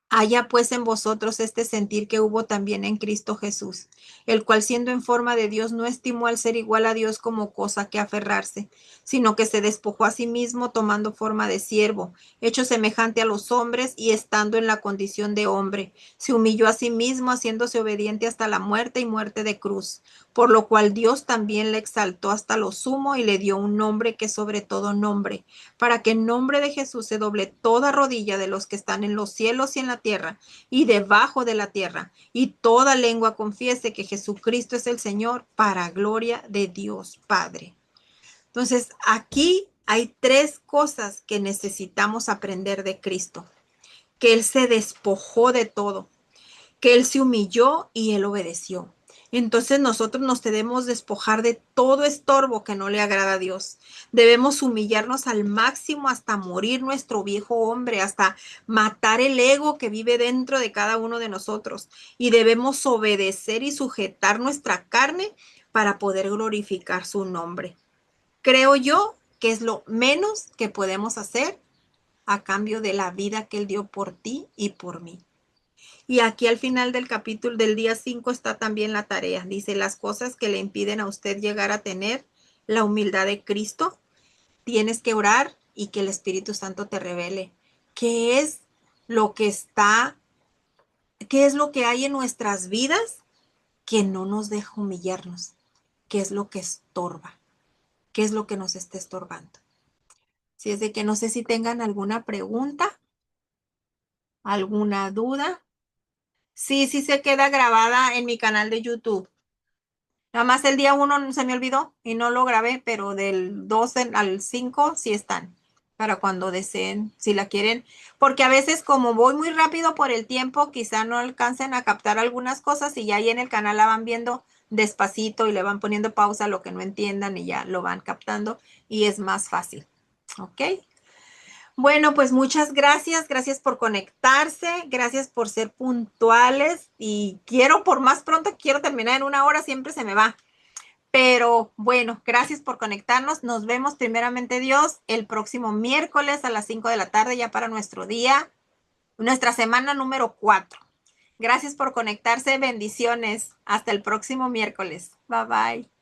haya pues en vosotros este sentir que hubo también en Cristo Jesús, el cual siendo en forma de Dios no estimó al ser igual a Dios como cosa que aferrarse, sino que se despojó a sí mismo tomando forma de siervo, hecho semejante a los hombres y estando en la condición de hombre, se humilló a sí mismo haciéndose obediente hasta la muerte y muerte de cruz, por lo cual Dios también le exaltó hasta lo sumo y le dio un nombre que sobre todo nombre, para que en nombre de Jesús se doble toda rodilla de los que están en los cielos y en la tierra y debajo de la tierra, y toda lengua confiese que Jesucristo es el Señor, para gloria de Dios Padre. Entonces, aquí hay tres cosas que necesitamos aprender de Cristo: que Él se despojó de todo, que Él se humilló y Él obedeció. Entonces nosotros nos debemos despojar de todo estorbo que no le agrada a Dios. Debemos humillarnos al máximo hasta morir nuestro viejo hombre, hasta matar el ego que vive dentro de cada uno de nosotros. Y debemos obedecer y sujetar nuestra carne para poder glorificar su nombre. Creo yo que es lo menos que podemos hacer a cambio de la vida que Él dio por ti y por mí. Y aquí al final del capítulo del día 5 está también la tarea. Dice, las cosas que le impiden a usted llegar a tener la humildad de Cristo, tienes que orar y que el Espíritu Santo te revele qué es lo que está, qué es lo que hay en nuestras vidas que no nos deja humillarnos, qué es lo que estorba, qué es lo que nos está estorbando. Si es de que no sé si tengan alguna pregunta, alguna duda. Sí, sí se queda grabada en mi canal de YouTube. Nada más el día 1 se me olvidó y no lo grabé, pero del 2 al 5 sí están. para cuando deseen, si la quieren, porque a veces como voy muy rápido por el tiempo, quizá no alcancen a captar algunas cosas y ya ahí en el canal la van viendo despacito y le van poniendo pausa a lo que no entiendan y ya lo van captando y es más fácil. ¿Ok? Bueno, pues muchas gracias, gracias por conectarse, gracias por ser puntuales y quiero por más pronto, quiero terminar en 1 hora, siempre se me va. Pero bueno, gracias por conectarnos. Nos vemos primeramente Dios el próximo miércoles a las 5 de la tarde ya para nuestro día, nuestra semana número 4. Gracias por conectarse. Bendiciones. Hasta el próximo miércoles. Bye bye.